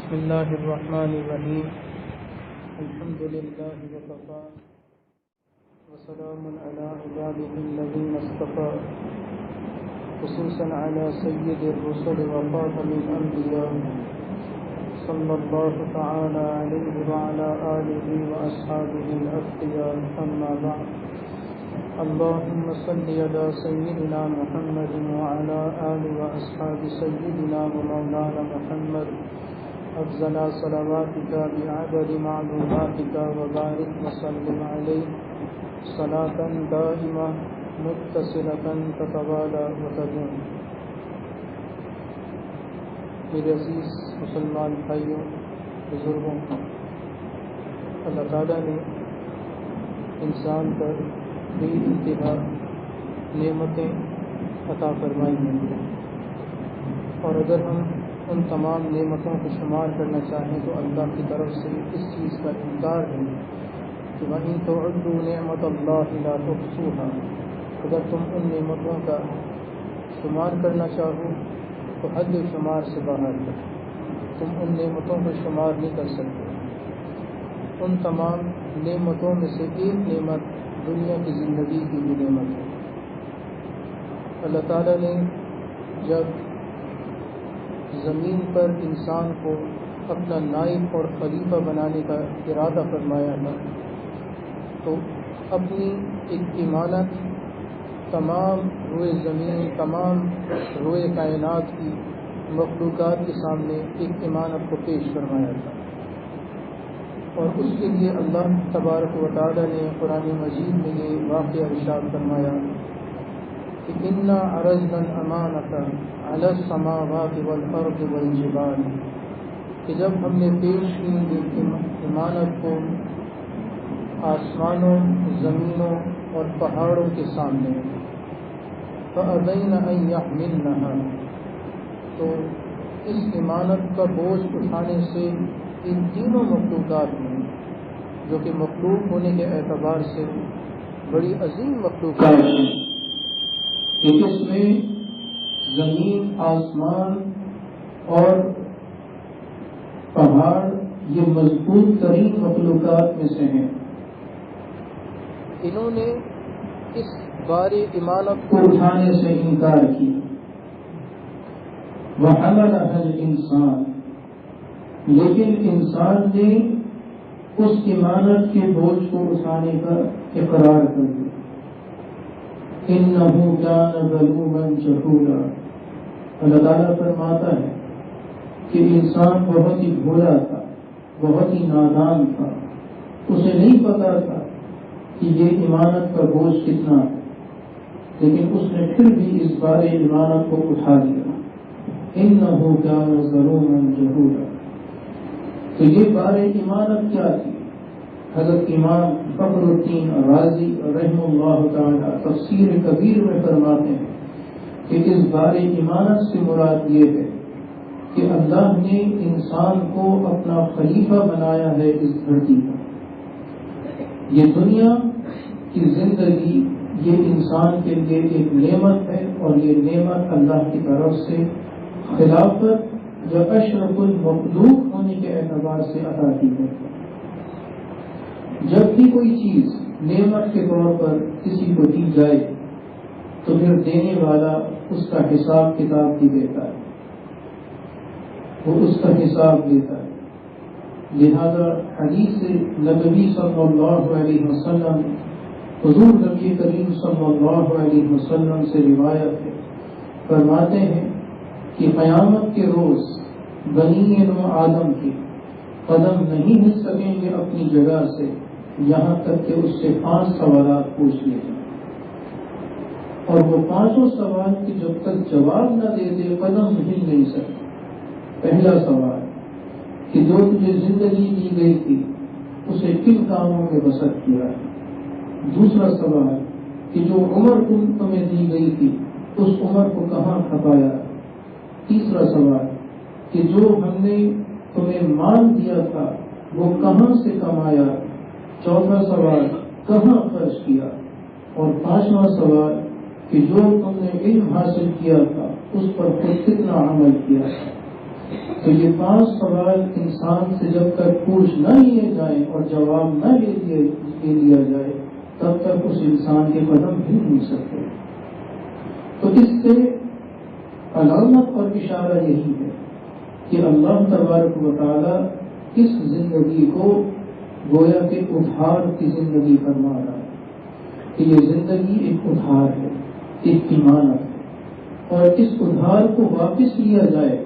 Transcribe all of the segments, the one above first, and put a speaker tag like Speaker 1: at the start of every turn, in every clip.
Speaker 1: بسم الله الرحمن الرحيم. الحمد لله وكفى وسلام على عباده الذين اصطفى، خصوصا على سيد الرسل وخاتم الأنبياء صلى الله تعالى عليه وعلى آله وأصحابه الأتقياء. أما بعد، اللهم صل على سيدنا محمد وعلى آل وأصحاب سيدنا ومولانا محمد أفضل صلواتك بعدد معلوماتك، وبارك وسلم عليه صلاة دائمة متصلة تتوالى وتدوم. میرے عزیز مسلمان بھائیوں، بزرگوں، اللہ تعالیٰ نے انسان پر بے انتہا نعمتیں عطا فرمائی ہیں، اور اگر ہم ان تمام نعمتوں کو شمار کرنا چاہیں تو اللہ کی طرف سے اس چیز کا انکار ہے کہ وَإِن تُعُدُّوا نِعْمَتَ اللَّهِ لَا تُحْصُوهَا، اگر تم ان نعمتوں کا شمار کرنا چاہو تو حد شمار سے باہر ہے، تم ان نعمتوں کو شمار نہیں کر سکتے. ان تمام نعمتوں میں سے ایک نعمت دنیا کی زندگی کی بھی نعمت ہے. اللہ تعالیٰ نے جب زمین پر انسان کو اپنا نائب اور خلیفہ بنانے کا ارادہ فرمایا تھا تو اپنی ایک امانت تمام روئے زمین، تمام روئے کائنات کی مخلوقات کے سامنے ایک امانت کو پیش فرمایا تھا. اور اس کے لیے اللہ تبارک و تعالی نے قرآن مجید میں یہ واقعہ ارشاد فرمایا کہ اِنَّا عَرَضْنَا الْأَمَانَةَ عَلَى السَّمَاوَاتِ وَالْأَرْضِ وَالْجِبَالِ، کہ جب ہم نے پیش کی امانت کو آسمانوں، زمینوں اور پہاڑوں کے سامنے، فَأَبَيْنَ أَن يَحْمِلْنَهَا، تو اس امانت کا بوجھ اٹھانے سے ان تینوں مخلوقات میں، جو کہ مخلوق ہونے کے اعتبار سے بڑی عظیم مخلوقات ہیں، کہ اس میں زمین، آسمان اور پہاڑ یہ مضبوط ترین مخلوقات میں سے ہیں، انہوں نے اس بار امانت کو اٹھانے سے انکار کیا. وَحَمَلَهَا الْإِنسَانُ، لیکن انسان نے اس امانت کے بوجھ کو اٹھانے کا اقرار کر دیا. إِنَّهُ كَانَ ظَلُومًا جَهُولًا، اللہ تعالیٰ فرماتا ہے کہ انسان بہت ہی بھولا تھا، بہت ہی نادان تھا، اسے نہیں پتا تھا کہ یہ امانت کا بوجھ کتنا ہے، لیکن اس نے پھر بھی اس بار امانت کو اٹھا لیا. إِنَّهُ كَانَ ظَلُومًا جَهُولًا. تو یہ بار امانت کیا تھی؟ حضرت امام فخر الدین رازی رحمہ اللہ تعالی تفسیر کبیر میں فرماتے ہیں کہ اس بار امانت سے مراد یہ ہے کہ اللہ نے انسان کو اپنا خلیفہ بنایا ہے اس دھرتی پر. یہ دنیا کی زندگی یہ انسان کے لیے ایک نعمت ہے، اور یہ نعمت اللہ کی طرف سے خلافت یا اشرف المخلوق ہونے کے اعتبار سے عطا کی گئی. جب بھی کوئی چیز نعمت کے طور پر کسی کو دی جائے تو پھر دینے والا اس کا حساب کتاب بھی دیتا ہے، وہ اس کا حساب دیتا ہے. لہذا حدیث نبوی صلی اللہ علیہ وسلم، حضور نبی کریم صلی اللہ علیہ وسلم سے روایت ہے، فرماتے ہیں کہ قیامت کے روز بنی آدم کے قدم نہیں ہل سکیں گے اپنی جگہ سے یہاں تک کہ اس سے 5 سوالات پوچھ لیے جائیں، اور وہ 5 سوال کی جب تک جواب نہ دے دے قدم ہل نہیں سکتے. پہلا سوال کہ جو تجھے زندگی دی گئی تھی اسے کن کاموں میں بسر کیا ہے. دوسرا سوال کہ جو عمر تمہیں دی گئی تھی اس عمر کو کہاں کھپایا. تیسرا سوال کہ جو ہم نے تمہیں مال دیا تھا وہ کہاں سے کمایا. چوتھا سوال کہاں خرچ کیا. اور 5واں سوال کہ جو تم نے علم حاصل کیا تھا اس پر خود کتنا عمل کیا. تو یہ 5 سوال انسان سے جب تک پوچھ نہ لیے جائیں اور جواب نہ لے لیا جائے تب تک اس انسان کے قدم ہل نہیں سکتے. تو اس سے علامت اور اشارہ یہی ہے کہ اللہ تبارک و تعالی اس زندگی کو گویا کہ ادھار کی زندگی فرما رہا ہے کہ یہ زندگی ایک ادھار ہے، ایک امانت ہے، اور اس ادھار کو واپس لیا جائے.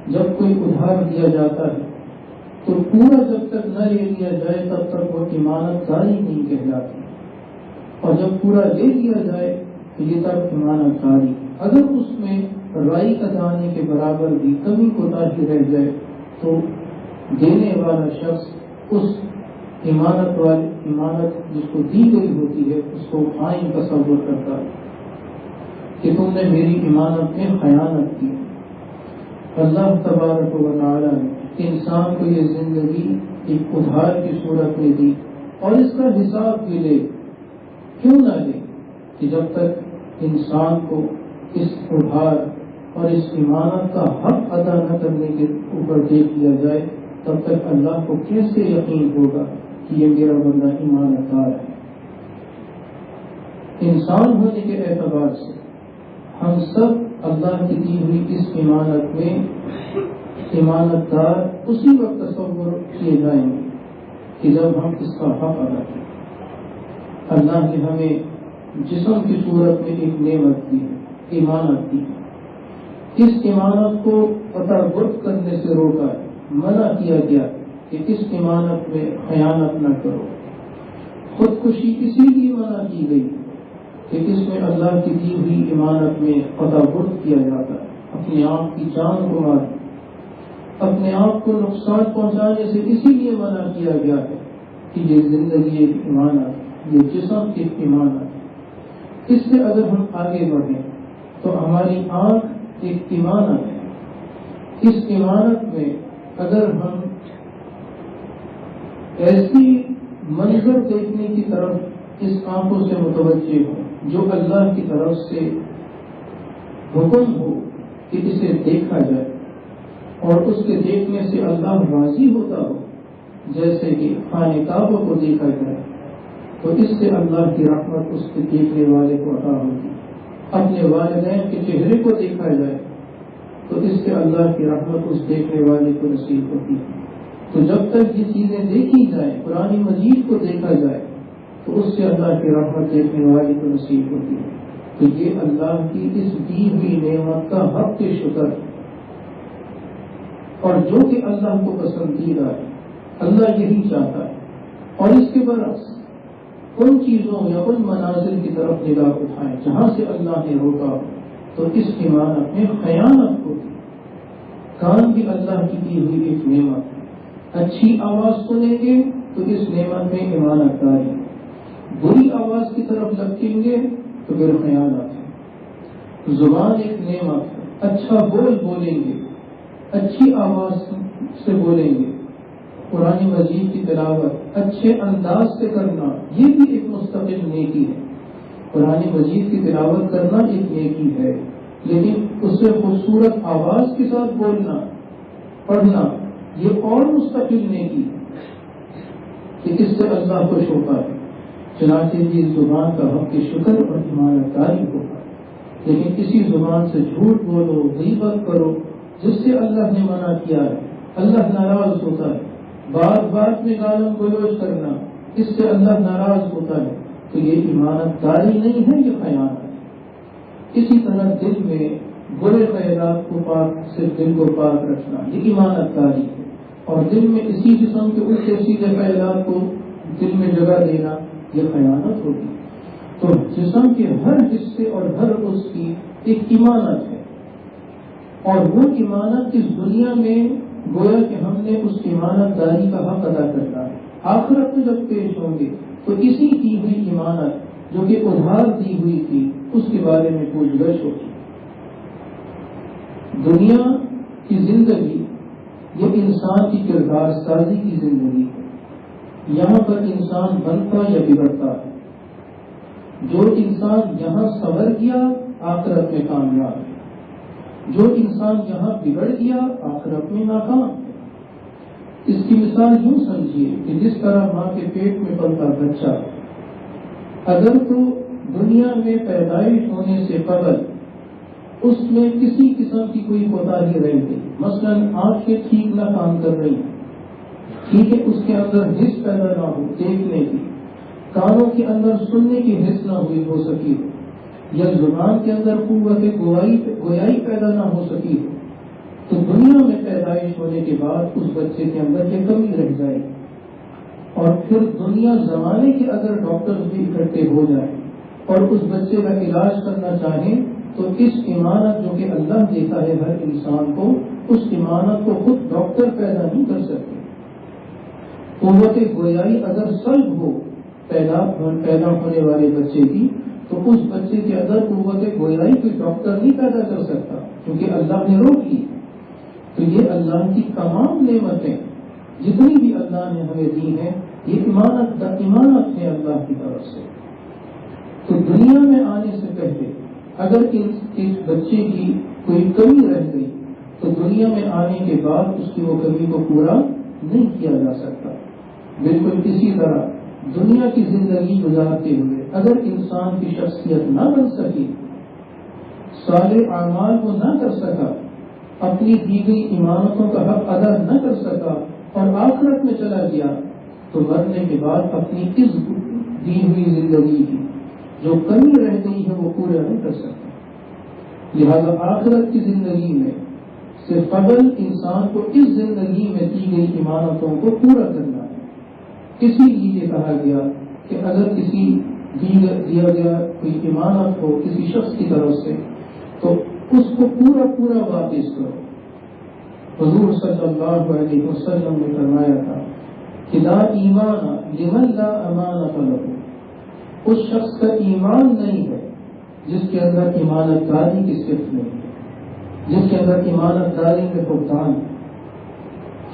Speaker 1: جب کوئی ادھار دیا جاتا ہے تو پورا جب تک نہ لے لیا جائے تب تک وہ امانت داری نہیں کہلاتی، اور جب پورا لے لیا جائے تو یہ تب امانت داری. اگر اس میں رائی اجانے کے برابر بھی کمی کوتاہی رہ جائے تو دینے والا شخص اس امانت جس کو دی گئی ہوتی ہے اس کو خائن تصور کرتا ہے کہ تم نے میری امانت میں خیانت کی. اللہ تبارک و تعالی نے انسان کو یہ زندگی ایک ادھار کی صورت میں دی، اور اس کا حساب بھی لے. کیوں نہ لے کہ جب تک انسان کو اس ادھار اور اس امانت کا حق ادا نہ کرنے کے اوپر دیکھ لیا جائے تب تک اللہ کو کیسے یقین ہوگا کہ یہ میرا بندہ ایمانت دار ہے. انسان ہونے کے اعتبار سے ہم سب اللہ کی دی ہوئی اس امانت میں ایمانت دار اسی وقت تصور کیے جائیں گے کہ جب ہم اس کا حق ادا کریں. اللہ نے ہمیں جسم کی صورت میں ایک نعمت دی ہے، امانت دی ہے. اس امانت کو تطرف کرنے سے روکا ہے، منع کیا گیا کہ اس امانت میں خیانت نہ کرو. خودکشی اسی لیے منع کی گئی کہ اس میں اللہ کی دی ہوئی امانت میں تطرف کیا جاتا ہے. اپنے آپ کی جان کو مار، اپنے آپ کو نقصان پہنچانے سے اسی لیے منع کیا گیا ہے کہ یہ زندگی ایک امانت، یہ جسم ایک امانت. اس سے اگر ہم آگے بڑھیں تو ہماری آنکھ ایک امانت ہے. اس امانت میں اگر ہم ایسی منظر دیکھنے کی طرف اس آنکھوں سے متوجہ ہوں جو اللہ کی طرف سے حکم ہو کہ اسے دیکھا جائے اور اس کے دیکھنے سے اللہ راضی ہوتا ہو، جیسے کہ خانہ کعبہ کو دیکھا جائے تو اس سے اللہ کی رحمت اس کے دیکھنے والے کو عطا ہوگی. اپنے والدین کے چہرے کو دیکھا جائے تو اس سے اللہ کی رحمت اس دیکھنے والے کو نصیب ہوتی ہے. تو جب تک یہ چیزیں دیکھی جائیں، قرآن مجید کو دیکھا جائے تو اس سے اللہ کی رحمت دیکھنے والے کو نصیب ہوتی ہے. تو یہ اللہ کی اس دی ہوئی نعمت کا حق کے شکر ہے، اور جو کہ اللہ کو پسندیدہ ہے اللہ یہی چاہتا ہے. اور اس کے برعکس ان چیزوں یا ان منازل کی طرف نگاہ اٹھائیں جہاں سے اللہ نے روکا ہو تو اس امانت میں خیانت ہوتی. کان بھی اللہ کی دی ہوئی ایک نعمت ہے. اچھی آواز سنیں گے تو اس نعمت میں امانت داری، بری آواز کی طرف لپکیں گے تو پھر خیانت ہے. زبان ایک نعمت ہے، اچھا بولیں گے، اچھی آواز سے بولیں گے. قرآن مجید کی تلاوت اچھے انداز سے کرنا یہ بھی ایک مستقل نیکی ہے. قرآن مجید کی تلاوت کرنا ایک نیکی ہے، لیکن اس سے خوبصورت آواز کے ساتھ بولنا پڑھنا یہ اور مستقل نیکی ہے کہ اس سے اللہ خوش ہوتا ہے. چنانچہ یہ زبان کا حق شکر اور ایمانت داری ہوگا. لیکن اسی زبان سے جھوٹ بولو، غیبت کرو جس سے اللہ نے منع کیا ہے، اللہ ناراض ہوتا ہے. بات میں گالم گلوچ کرنا اس سے اللہ ناراض ہوتا ہے. تو یہ ایمانت داری نہیں ہے، یہ خیانت ہے. اسی طرح دل میں برے خیالات کو پاک، صرف دل کو پاک رکھنا یہ ایمانت داری ہے. اور دل میں اسی قسم کے الٹے سیدھے خیالات کو دل میں جگہ دینا یہ خیانت ہوگی. تو جسم کے ہر حصے اور ہر اس کی ایک ایمانت ہے، اور وہ ایمانت اس دنیا میں گویا کہ ہم نے اس ایمانت داری کا حق ادا کرنا ہے. آخرت میں جب پیش ہوں گے تو اسی کی ہوئی ایمانت جو کہ ادھار دی ہوئی تھی اس کے بارے میں پوچھ گچھ ہوگی. دنیا کی زندگی یہ انسان کی کردار سازی کی زندگی ہے. یہاں پر انسان بنتا یا بگڑتا ہے. جو انسان یہاں صبر کیا آخرت میں کامیاب ہے، جو انسان یہاں بگڑ گیا آخرت میں ناکام ہے۔ اس کی مثال یوں سمجھیے کہ جس طرح ماں کے پیٹ میں پلتا بچہ اگر تو دنیا میں پیدائش ہونے سے قبل اس میں کسی قسم کی کوئی کوتاہی رہ گئی، مثلا آنکھیں ٹھیک نہ کام کر رہی ہیں، ٹھیک ہے، اس کے اندر حس پیدا نہ ہو دیکھنے کی، کانوں کے اندر سننے کی حس نہ ہوئی ہو سکی ہو، یا زبان کے اندر قوت گویائی پیدا نہ ہو سکی ہو، تو دنیا میں پیدائش ہونے کے بعد اس بچے کے اندر یہ کمی رہ جائے گی۔ اور پھر دنیا زمانے کے اگر ڈاکٹر بھی اکٹھے ہو جائیں اور اس بچے کا علاج کرنا چاہیں تو اس امانت جو کہ اللہ دیتا ہے ہر انسان کو، اس امانت کو خود ڈاکٹر پیدا نہیں کر سکتے۔ قوت گویائی اگر سلب ہو پیدا ہونے والے بچے کی تو اس بچے کے اندر قوت گویائی کوئی ڈاکٹر نہیں پیدا کر سکتا، کیونکہ اللہ نے روک لی۔ تو یہ اللہ کی تمام نعمتیں جتنی بھی اللہ نے ہمیں دی ہیں، یہ امانت ہے اللہ کی طرف سے۔ تو دنیا میں آنے سے پہلے اگر اس بچے کی کوئی کمی رہ گئی تو دنیا میں آنے کے بعد اس کی وہ کمی کو پورا نہیں کیا جا سکتا۔ بالکل اسی طرح دنیا کی زندگی گزارتے ہوئے اگر انسان کی شخصیت نہ بن سکی، صالح اعمال کو نہ کر سکا، اپنی دی گئی ایمانتوں کا حق ادا نہ کر سکا اور آخرت میں چلا گیا تو مرنے کے بعد اپنی اس دی ہوئی زندگی کی جو کمی رہ گئی ہے وہ پورا نہیں کر سکتا۔ لہذا آخرت کی زندگی میں سے قبل انسان کو اس زندگی میں دی گئی ایمانتوں کو پورا کرنا ہے۔ اسی لیے کہا گیا کہ اگر کسی دیا گیا کوئی ایمانت ہو کسی شخص کی طرف سے تو اس کو پورا واپس کرو۔ حضور صلی اللہ علیہ وسلم نے فرمایا تھا کہ لا ایمان لمن لا امانت له، اس شخص کا ایمان نہیں ہے جس کے اندر امانت داری کی صفت نہیں ہے، جس کے اندر امانت داری میں بہتان ہے،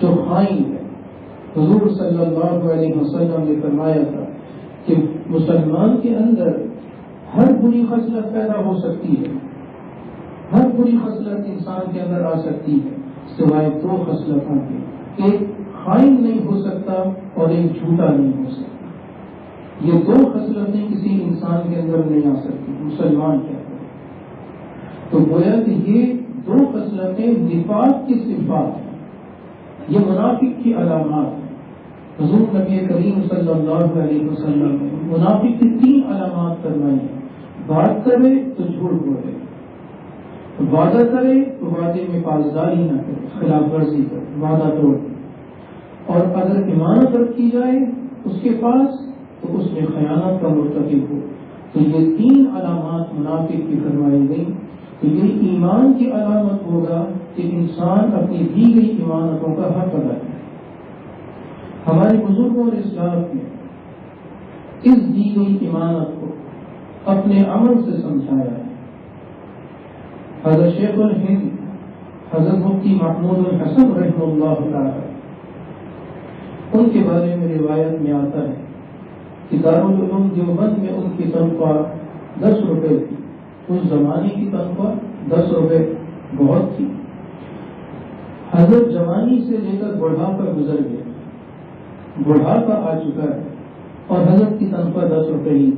Speaker 1: جو خائن ہے۔ حضور صلی اللہ علیہ وسلم نے فرمایا تھا کہ مسلمان کے اندر ہر بری خصلت پیدا ہو سکتی ہے، ہر بری خصلت انسان کے اندر آ سکتی ہے سوائے دو خصلتوں کے، ایک خائن نہیں ہو سکتا اور ایک جھوٹا نہیں ہو سکتا۔ یہ دو خصلتیں کسی انسان کے اندر نہیں آ سکتی مسلمان کے اندر۔ تو گویا کہ یہ دو خصلتیں نفاق کی صفات ہیں، یہ منافق کی علامات ہیں۔ حضور نبی کریم صلی اللہ علیہ وسلم نے منافق کی 3 علامات فرمائی ہیں۔ بات کرے تو جھوٹ بولے، وعدہ کرے تو وعدے میں پاسداری نہ کرے، خلاف ورزی کرے، وعدہ توڑ، اور اگر امانت رکھی جائے اس کے پاس تو اس میں خیانت کا مرتکب ہو۔ تو یہ 3 علامات منافق کی فرمائی گئی۔ تو یہ ایمان کی علامت ہوگا کہ انسان اپنی دی گئی ایمانتوں کا حق ادا کرے۔ ہمارے بزرگوں اور اسلاف نے اس دی گئی ایمانت کو اپنے عمل سے سمجھایا ہے۔ حضرت شیخ الہند حضرت مفتی محمود الحسن رحمہ اللہ تعالی، ان کے بارے میں روایت میں آتا ہے کہ دارالعلوم دیوبند میں ان کی تنخواہ 10 روپے تھی۔ اس زمانے کی تنخواہ 10 روپے بہت تھی۔ حضرت جوانی سے لے کر بڑھاپا گزر گیا، بڑھاپا آ چکا ہے اور حضرت کی تنخواہ 10 روپے ہی۔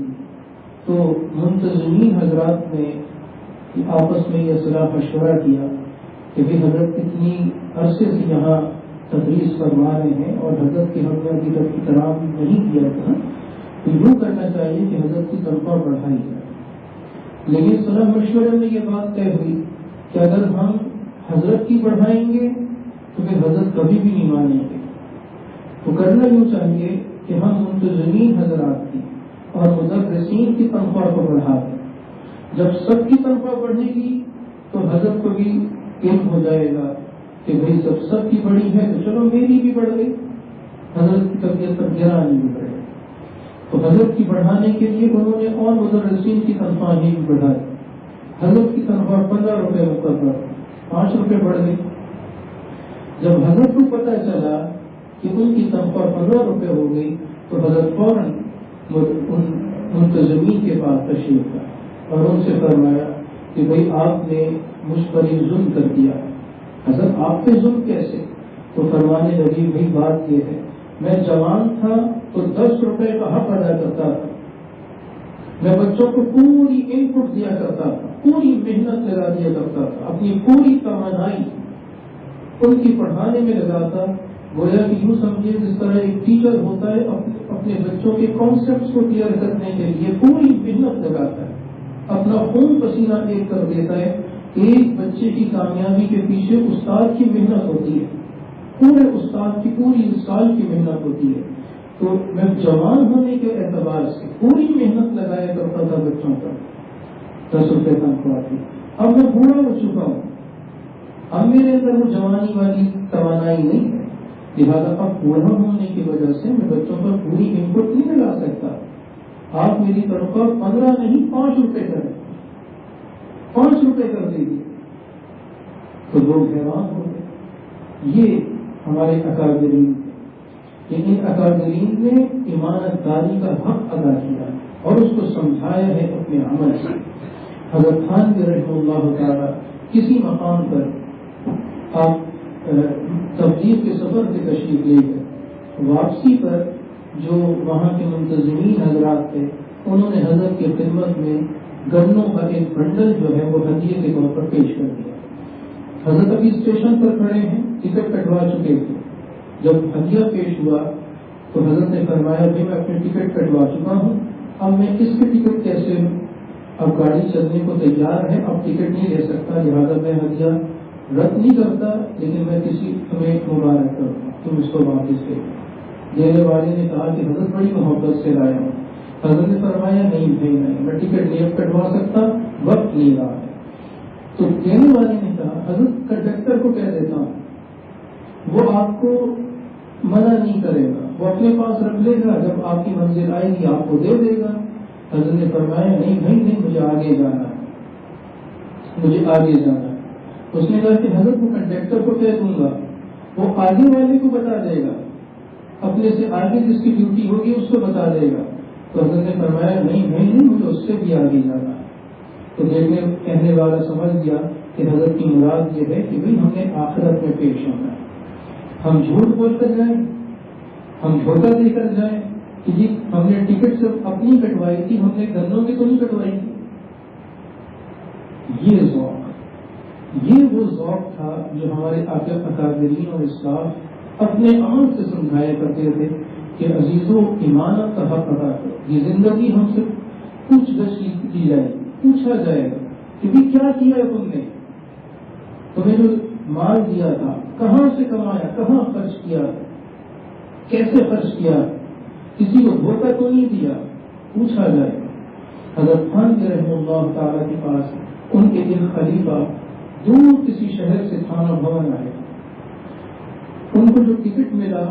Speaker 1: تو منتظمین حضرات نے آپس میں یہ صلاح مشورہ کیا کہ بھی حضرت اتنی عرصے سے یہاں تدریس فرما رہے ہیں اور حضرت کی ہم نے ابھی تک احترام نہیں کیا تھا، تو یوں کرنا چاہیے کہ حضرت کی تنخواہ بڑھائی جائے۔ لیکن صلاح مشورے میں یہ بات طے ہوئی کہ اگر ہم حضرت کی بڑھائیں گے تو پھر حضرت کبھی بھی نہیں مانیں گے۔ تو کرنا یوں چاہیے کہ ہم منتظمین حضرات کی اور مدرسین کی تنخواہ کو بڑھا دیں۔ جب سب کی تنخواہ بڑھے گی تو حضرت کو بھی علم ہو جائے گا کہ بھئی سب کی بڑی ہے تو چلو میری بھی بڑھ گئی، حضرت کی طبیعت پر گرا نہیں بڑھے۔ تو حضرت کی بڑھانے کے لیے انہوں نے اور مدرسین کی تنخواہ بھی بڑھائی۔ حضرت کی تنخواہ 15 روپے مقرر، 5 روپے بڑھ گئی۔ جب حضرت کو پتہ چلا کہ ان کی تنخواہ 15 روپے ہو گئی تو حضرت فوراً منتظمین کے پاس تشریف لایا اور ان سے فرمایا کہ بھئی آپ نے مجھ پر یہ ظلم کر دیا ہے۔ حضرت آپ پہ ظلم کیسے؟ تو فرمانے لگی بھائی بات یہ ہے، میں جوان تھا تو 10 روپے کا حق ادا کرتا تھا، میں بچوں کو پوری ان پٹ دیا کرتا تھا، پوری محنت لگا دیا کرتا تھا، اپنی پوری توانائی ان کی پڑھانے میں لگاتا، گویا کہ یوں سمجھے جس طرح ایک ٹیچر ہوتا ہے اپنے بچوں کے کانسیپٹس کو کلیئر کرنے کے لیے پوری محنت لگاتا ہے، اپنا خون پسینہ ایک کر دیتا ہے۔ ایک بچے کی کامیابی کے پیچھے استاد کی محنت ہوتی ہے، پورے استاد کی پوری سال کی محنت ہوتی ہے۔ تو میں جوان ہونے کے اعتبار سے پوری محنت لگایا کرتا تھا بچوں پر، 10 روپے تنخواہ تھی۔ اب میں بوڑھا ہو چکا ہوں، اب میرے اندر وہ جوانی والی توانائی نہیں ہے، لہٰذا اب بوڑھا ہونے کی وجہ سے میں بچوں پر پوری ان پٹ نہیں لگا سکتا۔ آپ میری تنخواہ 15 نہیں 5 روپے کریں، 5 روپے کر دیجیے۔ تو لوگ حیران ہو گئے، یہ ہمارے اکابرین تھے، لیکن اکابرین نے امانت داری کا حق ادا کیا اور اس کو سمجھایا ہے اپنے عمل سے۔ حضرت تھانوی رحمہ اللہ تعالیٰ کسی مقام پر آپ تبلیغ کے سفر سے تشریف لے گئے، واپسی پر جو وہاں کے منتظمین حضرات تھے انہوں نے حضرت کی خدمت میں گنوں کا ایک بنڈل جو ہے وہ ہدیے کے طور پر پیش کر دیا۔ حضرت ابھی اسٹیشن پر کھڑے ہیں، ٹکٹ کٹوا چکے تھے، جب ہدیہ پیش ہوا تو حضرت نے فرمایا کہ میں اپنی ٹکٹ کٹوا چکا ہوں، اب میں اس کی ٹکٹ کیسے لوں؟ اب گاڑی چلنے کو تیار ہے، اب ٹکٹ نہیں لے سکتا، لہٰذا میں ہدیہ رد نہیں کرتا، لیکن میں تمہیں مبارک کرتا، تم اس کو واپس دے۔ دینے والے نے کہا کہ حضرت بڑی محبت سے لایا ہوں۔ حضرت نے فرمایا نہیں بھائی نہیں، میں ٹکٹ نہیں کٹوا سکتا، وقت نہیں رہا ہے۔ تو دینے والے نے کہا حضرت کنڈکٹر کو کہہ دیتا ہوں، وہ آپ کو منع نہیں کرے گا، وہ اپنے پاس رکھ لے گا، جب آپ کی منزل آئے گی آپ کو دے دے گا۔ حضرت نے فرمایا نہیں بھائی نہیں، مجھے آگے جانا ہے، مجھے آگے جانا ہے۔ اس نے کہا کہ حضرت وہ کنڈکٹر کو کہہ دوں گا، وہ آگے والے کو بتا دے گا، اپنے سے آگے جس کی ڈیوٹی ہوگی اس کو بتا دے گا۔ تو حضرت نے فرمایا نہیں بھائی نہیں، مجھے اس سے بھی آگے جانا ہے۔ تو کہنے والا سمجھ گیا کہ حضرت کی مراد یہ ہے کہ بھائی ہم نے آخرت میں پیش ہونا ہے، ہم جھوٹ بول کر جائیں، ہم دھوکہ دے کر جائیں کہ جی ہم نے ٹکٹ صرف اپنی کٹوائی تھی، ہم نے گنوں کی تو نہیں کٹوائی تھی۔ یہ وہ ذوق تھا جو ہمارے اکابرین اور اسلاف اپنے عمل سے سمجھایا کرتے تھے کہ عزیزوں ایمانت کا حق ادا کرو۔ یہ زندگی ہم سے پوچھ گچھ کی جائے گی، پوچھا جائے گا کہ بھی کیا کیا تم نے، تمہیں جو مال دیا تھا کہاں سے کمایا، کہاں خرچ کیا، کیسے خرچ کیا، کسی کو دھوکہ تو نہیں دیا، پوچھا جائے گا۔ حضرت تھانوی رحمہ اللہ تعالیٰ کے پاس ان کے ایک خلیفہ دور کسی شہر سے تھانہ بھون آئے، ان کو جو ٹکٹ ملا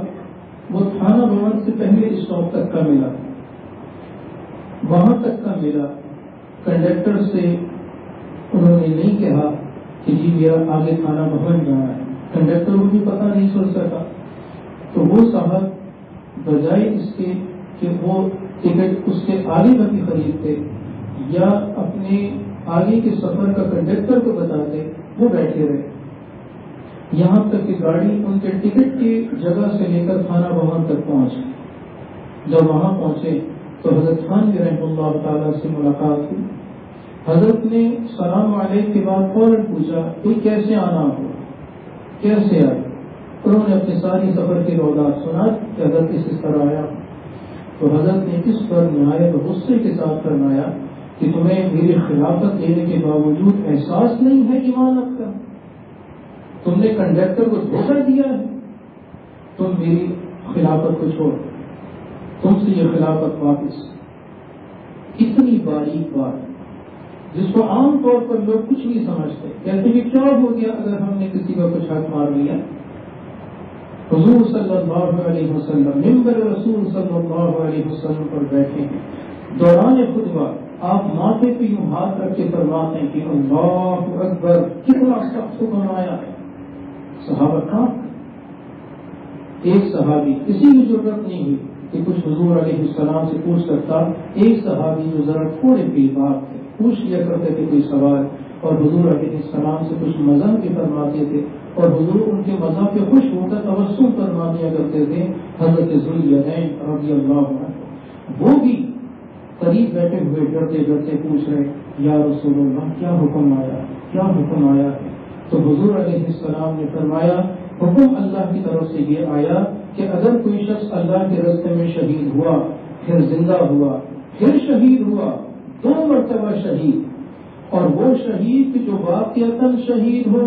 Speaker 1: وہ تھانہ بھون سے پہلے اسٹاپ تک کا ملا، وہاں تک کا ملا۔ کنڈکٹر سے انہوں نے نہیں کہا کہ جی میرا آگے تھانہ بھون جانا ہے، کنڈکٹر کو بھی پتہ نہیں چل سکا۔ تو وہ صاحب بجائے اس کے کہ وہ ٹکٹ اس کے آگے کا بھی خریدتے یا اپنے آگے کے سفر کا کنڈکٹر کو بتاتے، وہ بیٹھے رہے یہاں تک کہ گاڑی ان کے ٹکٹ کی جگہ سے لے کر تھانہ بھون تک پہنچ۔ جب وہاں پہنچے تو حضرت تھانوی رحمہ اللہ تعالیٰ سے ملاقات ہوئی۔ حضرت نے سلام علیکم کے بعد فوراً پوچھا کہ کیسے آنا ہوا، کیسے آئے؟ انہوں نے اپنے ساری سفر کی روایات سنا کہ حضرت اس طرح آیا۔ تو حضرت نے اس پر نہایت غصے کے ساتھ فرمایا کہ تمہیں میری خلافت دینے کے باوجود احساس نہیں ہے ایمانت کا، تم نے کنڈکٹر کو دھوکہ دیا ہے، تم میری خلافت کو چھوڑ، تم سے یہ خلافت واپس۔ اتنی باریک بات جس کو عام طور پر لوگ کچھ نہیں سمجھتے، کہتے کہ کیا ہو گیا اگر ہم نے کسی کا کچھ حق مار لیا۔ حضور صلی اللہ علیہ وسلم ممبر رسول صلی اللہ علیہ وسلم پر بیٹھے ہیں، دوران خطبہ آپ ماتھے پہ یوں ہاتھ رکھ کے فرماتے ہیں کہ اللہ اکبر، کتنا سخت حکم آیا ہے۔ صحابہ کہاں؟ ایک صحابی کسی کی ضرورت نہیں ہوئی کہ کچھ حضور علیہ السلام سے پوچھ سکتا، ایک صحابی جو ذرا تھوڑے بے باک تھے پوچھ لیا کرتے تھے کوئی سوال، اور حضور علیہ السلام سے کچھ مذہب بھی فرماتے تھے، اور حضور ان کے مذہب پہ خوش ہو کر تبسم فرما دیا کرتے تھے۔ حضرت ذواليدين رضی اللہ عنہ وہ بھی قریب بیٹھے ہوئے ڈرتے ڈرتے پوچھ رہے، یا رسول اللہ کیا حکم آیا، کیا حکم آیا ہے؟ تو حضور علیہ السلام نے فرمایا، حکم اللہ کی طرف سے یہ آیا کہ اگر کوئی شخص اللہ کے راستے میں شہید ہوا، پھر زندہ ہوا، پھر شہید ہوا، 2 مرتبہ شہید، اور وہ شہید جو واقعتاً شہید ہو،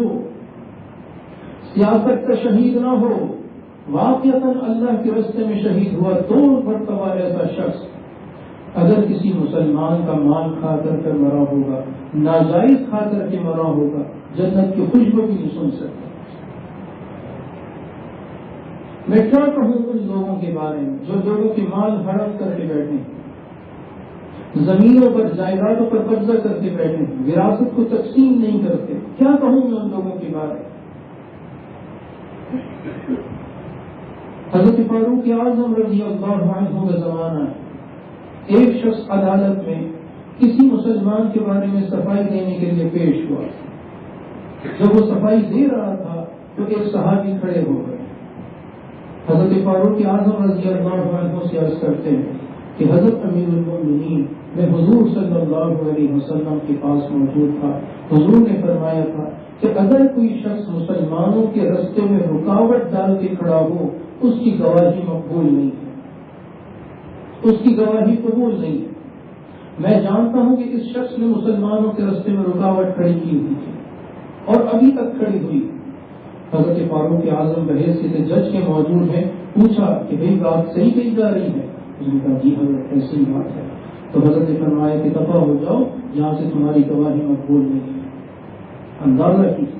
Speaker 1: سیاست کا شہید نہ ہو، واقعتاً اللہ کے راستے میں شہید ہوا 2 مرتبہ، ایسا شخص اگر کسی مسلمان کا مال کھا کر مرا ہوگا، ناجائز کھا کر کے مرا ہوگا، جنت کی خوشبو بھی نہیں سن سکتا۔ میں کیا کہوں ان لوگوں کے بارے میں جو لوگوں کے مال حرام کر کے بیٹھے ہیں، زمینوں پر جائیدادوں پر قبضہ کر کے بیٹھے ہیں، وراثت کو تقسیم نہیں کرتے؟ کیا کہوں میں ان لوگوں کے بارے میں؟ حضرت فاروق اعظم رضی اللہ عنہ کا زمانہ ہے، ایک شخص عدالت میں کسی مسلمان کے بارے میں صفائی دینے کے لیے پیش ہوا۔ جب وہ صفائی دے رہا تھا تو ایک صحابی کھڑے ہو گئے، حضرت فاروق اعظم رضی اللہ عنہ سے عرض کرتے ہیں کہ حضرت امیر المؤمنین، میں حضور صلی اللہ علیہ وسلم کے پاس موجود تھا، حضور نے فرمایا تھا کہ اگر کوئی شخص مسلمانوں کے راستے میں رکاوٹ ڈال کے کھڑا ہو، اس کی گواہی مقبول نہیں ہے، اس کی گواہی قبول نہیں ہے۔ میں جانتا ہوں کہ اس شخص نے مسلمانوں کے راستے میں رکاوٹ کھڑی کی ہوئی تھی اور ابھی تک کھڑی ہوئی۔ حضرت فاروق اعظم بحیثیت جج کے موجود ہیں، پوچھا کہ بھئی بات صحیح کہی جا رہی ہے؟ اس نے کہا جی حضرت ایسی بات ہے۔ تو حضرت نے فرمایا کہ دفع ہو جاؤ، یہاں سے تمہاری گواہی مقبول نہیں ہے۔ اندازہ کیجیے،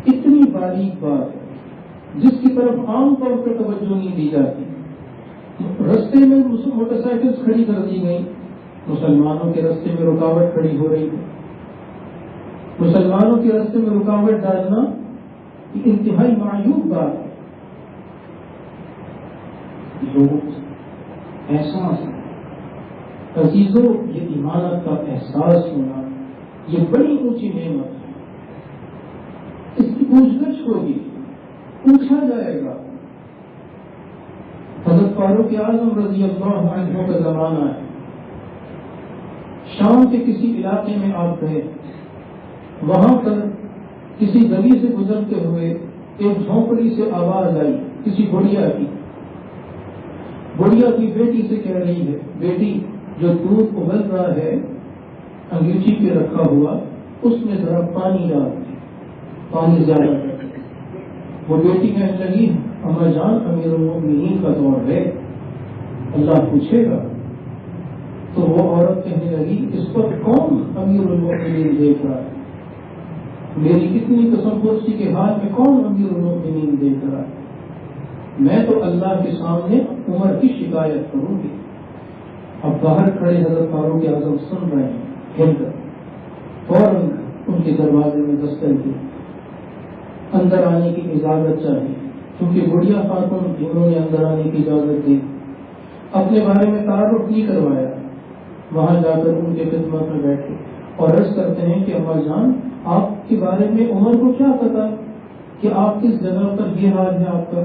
Speaker 1: اتنی باریک بات ہے جس کی طرف عام طور پر توجہ نہیں دی جاتی۔ رستے میں موٹر سائیکل کھڑی کر دی گئی، مسلمانوں کے راستے میں رکاوٹ کھڑی ہو رہی ہے۔ مسلمانوں کے راستے میں رکاوٹ ڈالنا یہ انتہائی معیوب بات ہے۔ لوگوں کو احساس ہے، عزیزوں، یہ ایمانت کا احساس ہونا یہ بڑی اونچی نعمت ہے۔ اس کی پوچھ گچھ ہوگی، پوچھا جائے گا۔ حضرت فاروق اعظم رضی اللہ عنہ کا زمانہ ہے، شام کے کسی علاقے میں آپ گئے، وہاں پر کسی گلی سے گزرتے ہوئے ایک جھونپڑی سے آواز آئی کسی بڑھیا کی۔ بڑھیا کی بیٹی سے کہہ رہی ہے، بیٹی جو دودھ ابل رہا ہے انگیٹھی پہ رکھا ہوا، اس میں ذرا پانی ڈال دیں، پانی زیادہ کر۔ وہ بیٹی کہنے لگی، اما جان امیر المؤمنین کا دور ہے، اللہ پوچھے گا۔ تو وہ عورت کہنے لگی، اس پر کون امیر المؤمنین دیکھ رہا ہے؟ میری کتنی قسم پرسی کے حال میں کون امیر المؤمنین دیکھ رہا ہے؟ میں تو اللہ کے سامنے عمر کی شکایت کروں گی۔ اب باہر کھڑے حضرت فاروق اعظم سن رہے ہیں، ہل کر فوراً ان کے دروازے میں دستک دی، اندر آنے کی اجازت چاہیے، کیونکہ بڑھیا خاتون انہوں نے اندر آنے کی اجازت دی۔ اپنے بارے میں تعارف نہیں کروایا، وہاں جا کر ان کے خدمت میں بیٹھے اور عرض کرتے ہیں کہ اما جان آپ کے بارے میں عمر کو کیا پتا کہ آپ کس جگہ پر یہ حال ہے آپ کا؟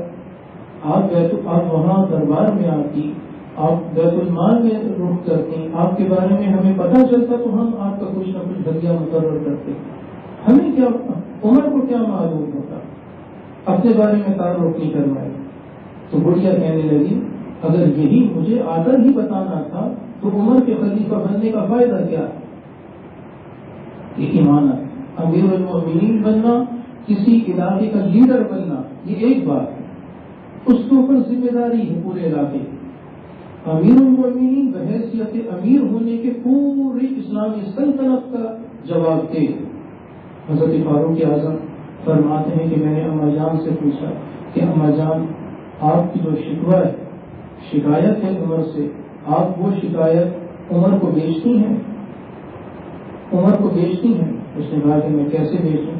Speaker 1: آپ وہاں دربار میں آتی، آپ بیت المال میں رخ کرتی، آپ کے بارے میں ہمیں پتہ چلتا تو ہم آپ کا کچھ نہ کچھ ذریعہ مقرر کرتے، ہمیں کیا عمر کو کیا معلوم ہوتا؟ اپنے بارے میں تعارف نہیں کروائی۔ تو بڑھیا کہنے لگی، اگر یہی مجھے آدر ہی بتانا تھا تو عمر کے خلیفہ بننے کا فائدہ کیا ہے؟ یہ ایمان ہے۔ امیر المؤمنین بننا، کسی علاقے کا لیڈر بننا، یہ ایک بات ہے، اس کے اوپر ذمہ داری ہے پورے علاقے کی۔ امیر المؤمنین بحیثیت امیر ہونے کے پوری اسلامی سلطنت کا جواب دے۔ حضرت فاروق اعظم فرماتے ہیں کہ میں نے اما جان سے پوچھا کہ اما جان آپ کی جو شکوہ ہے، شکایت ہے عمر سے، آپ وہ شکایت عمر کو بیچتی ہیں؟ عمر کو بیچتی ہیں؟ اس نے کہا کہ میں کیسے بیچوں،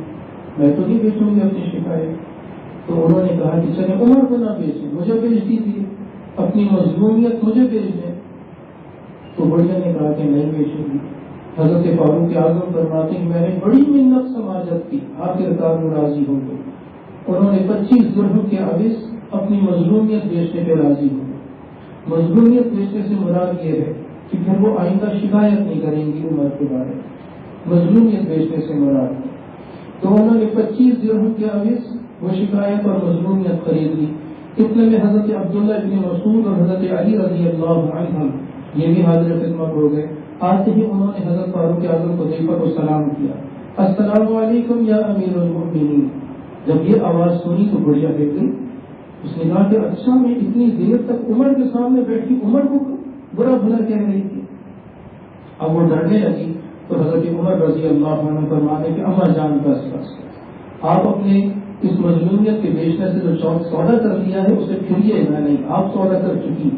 Speaker 1: میں تو نہیں بیچوں گی اپنی شکایت۔ تو انہوں نے کہا کہ چلے عمر کو نہ بیچیں، مجھے بیچ دیجیے، اپنی مظلومیت مجھے بیچ دیں۔ تو بڑھیا نے کہا کہ نہیں بیچوں گی، حضرت فاروق اعظم فرماتے ہیں میں نے بڑی منت سماجت کی، آخرکار وہ راضی ہو گئے. انہوں نے 25 درہم کے عوض اپنی مظلومیت بیچنے پہ راضی ہو گئے. مظلومیت بیچنے سے مراد یہ ہے کہ پھر وہ آئندہ شکایت نہیں کریں گی عمر کے بارے میں. مظلومیت بیچنے سے مراد ہے. تو انہوں نے 25 درہم کے عوض وہ شکایت اور مظلومیت خرید لی. اتنے میں حضرت عبداللہ ابن مسعود اور حضرت علی رضی اللہ عنہ یہ بھی حاضر خدمت ہو گئے. آتے ہی انہوں نے حضرت فاروق اعظم کو دیکھا تو سلام کیا، السلام علیکم یا امیر المؤمنین. جب یہ آواز سنی تو بڑھیا ہٹ گئی. اس نے کہا کہ اچھا میں اتنی دیر تک عمر کے سامنے بیٹھی عمر کو برا بھلا کہہ رہی تھی. اب وہ ڈرنے لگی تو حضرت عمر رضی اللہ عنہ فرماتے کہ اما جان بس آپ اپنے اس مظلومیت کے بیچنے سے جو سودا کر لیا ہے اسے پھریے نہ، نہیں آپ سودا کر چکی.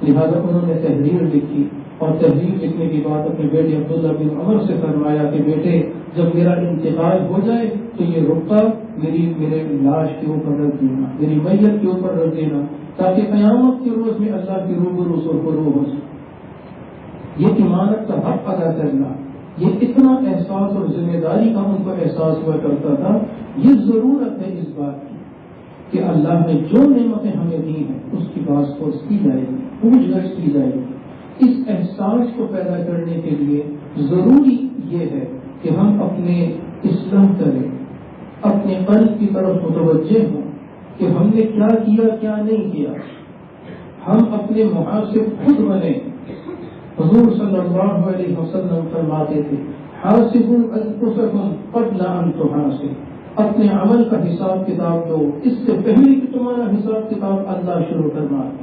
Speaker 1: لہٰذا انہوں نے تحریر لکھی اور تحریر لکھنے کے بعد اپنے بیٹے عبداللہ بن عمر سے فرمایا کہ بیٹے جب میرا انتقال ہو جائے تو یہ رقعہ میرے لاش کے اوپر رکھ دینا، میری میت کے اوپر رکھ دینا، تاکہ قیامت کے روز میں اللہ کے روبرو سرخرو ہو سکے. یہ امانت کا حق ادا کرنا، یہ اتنا احساس اور ذمہ داری کا ان کو احساس ہوا کرتا تھا. یہ ضرورت ہے اس بات کی کہ اللہ نے جو نعمتیں ہمیں دی ہیں اس کی باز پرس کی جائے گی، پوچھ گچھ کی جائے گی. اس احساس کو پیدا کرنے کے لیے ضروری یہ ہے کہ ہم اپنے اصلاح کریں، اپنے قلب کی طرف متوجہ ہوں کہ ہم نے کیا کیا کیا نہیں کیا. ہم اپنے محاسب خود بنیں. حضور صلی اللہ علیہ وسلم فرماتے تھے حاسبوا انفسکم قبل ان تحاسبوا. اپنے عمل کا حساب کتاب دو اس سے پہلے کہ تمہارا حساب کتاب اللہ شروع فرما دے.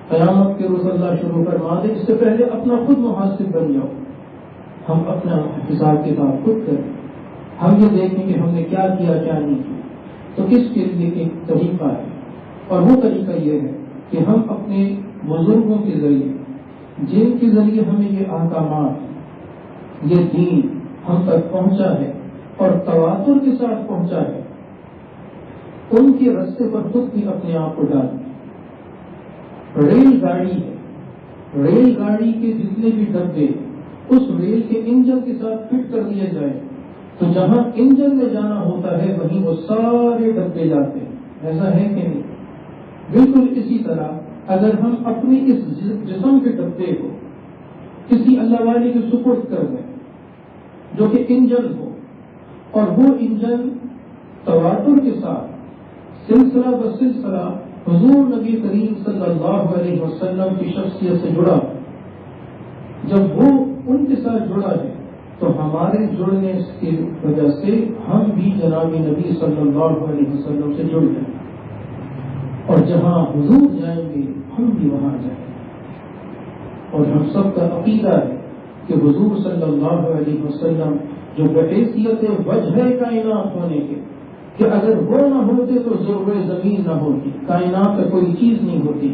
Speaker 1: قیامت کے روز اللہ شروع فرما دے، اس سے پہلے اپنا خود محاسب بن جاؤ. ہم اپنا حساب کتاب خود کریں، ہم یہ دیکھیں کہ ہم نے کیا کیا کیا نہیں کیا. تو اس کے لیے ایک طریقہ ہے اور وہ طریقہ یہ ہے کہ ہم اپنے بزرگوں کے ذریعے جن کے ذریعے ہمیں یہ احکامات یہ دین ہم تک پہنچا ہے اور تواتر کے ساتھ پہنچا ہے ان کے راستے پر خود بھی اپنے آپ کو ڈالیں. ریل گاڑی ہے، ریل گاڑی کے جتنے بھی ڈبے اس ریل کے انجن کے ساتھ فٹ کر لیے جائیں تو جہاں انجن میں جانا ہوتا ہے وہیں وہ سارے ڈبے جاتے ہیں. ایسا ہے کہ نہیں؟ بالکل اسی طرح اگر ہم اپنی اس جسم کے ڈبے کو کسی اللہ والے کے سپرد کر دیں جو کہ انجن ہو اور وہ انجن تواتر کے ساتھ سلسلہ بسلسلہ حضور نبی کریم صلی اللہ علیہ وسلم کی شخصیت سے جڑا، جب وہ ان کے ساتھ جڑا ہے تو ہمارے جڑنے کی وجہ سے ہم بھی جناب نبی صلی اللہ علیہ وسلم سے جڑ جائیں اور جہاں حضور جائیں گے ہم بھی وہاں جائیں گے. اور ہم سب کا عقیدہ ہے کہ حضور صلی اللہ علیہ وسلم جو بحیثیت وجہ کائنات ہونے کے کہ اگر وہ نہ ہوتے تو ضرور زمین نہ ہوتی، کائنات کا کوئی چیز نہیں ہوتی.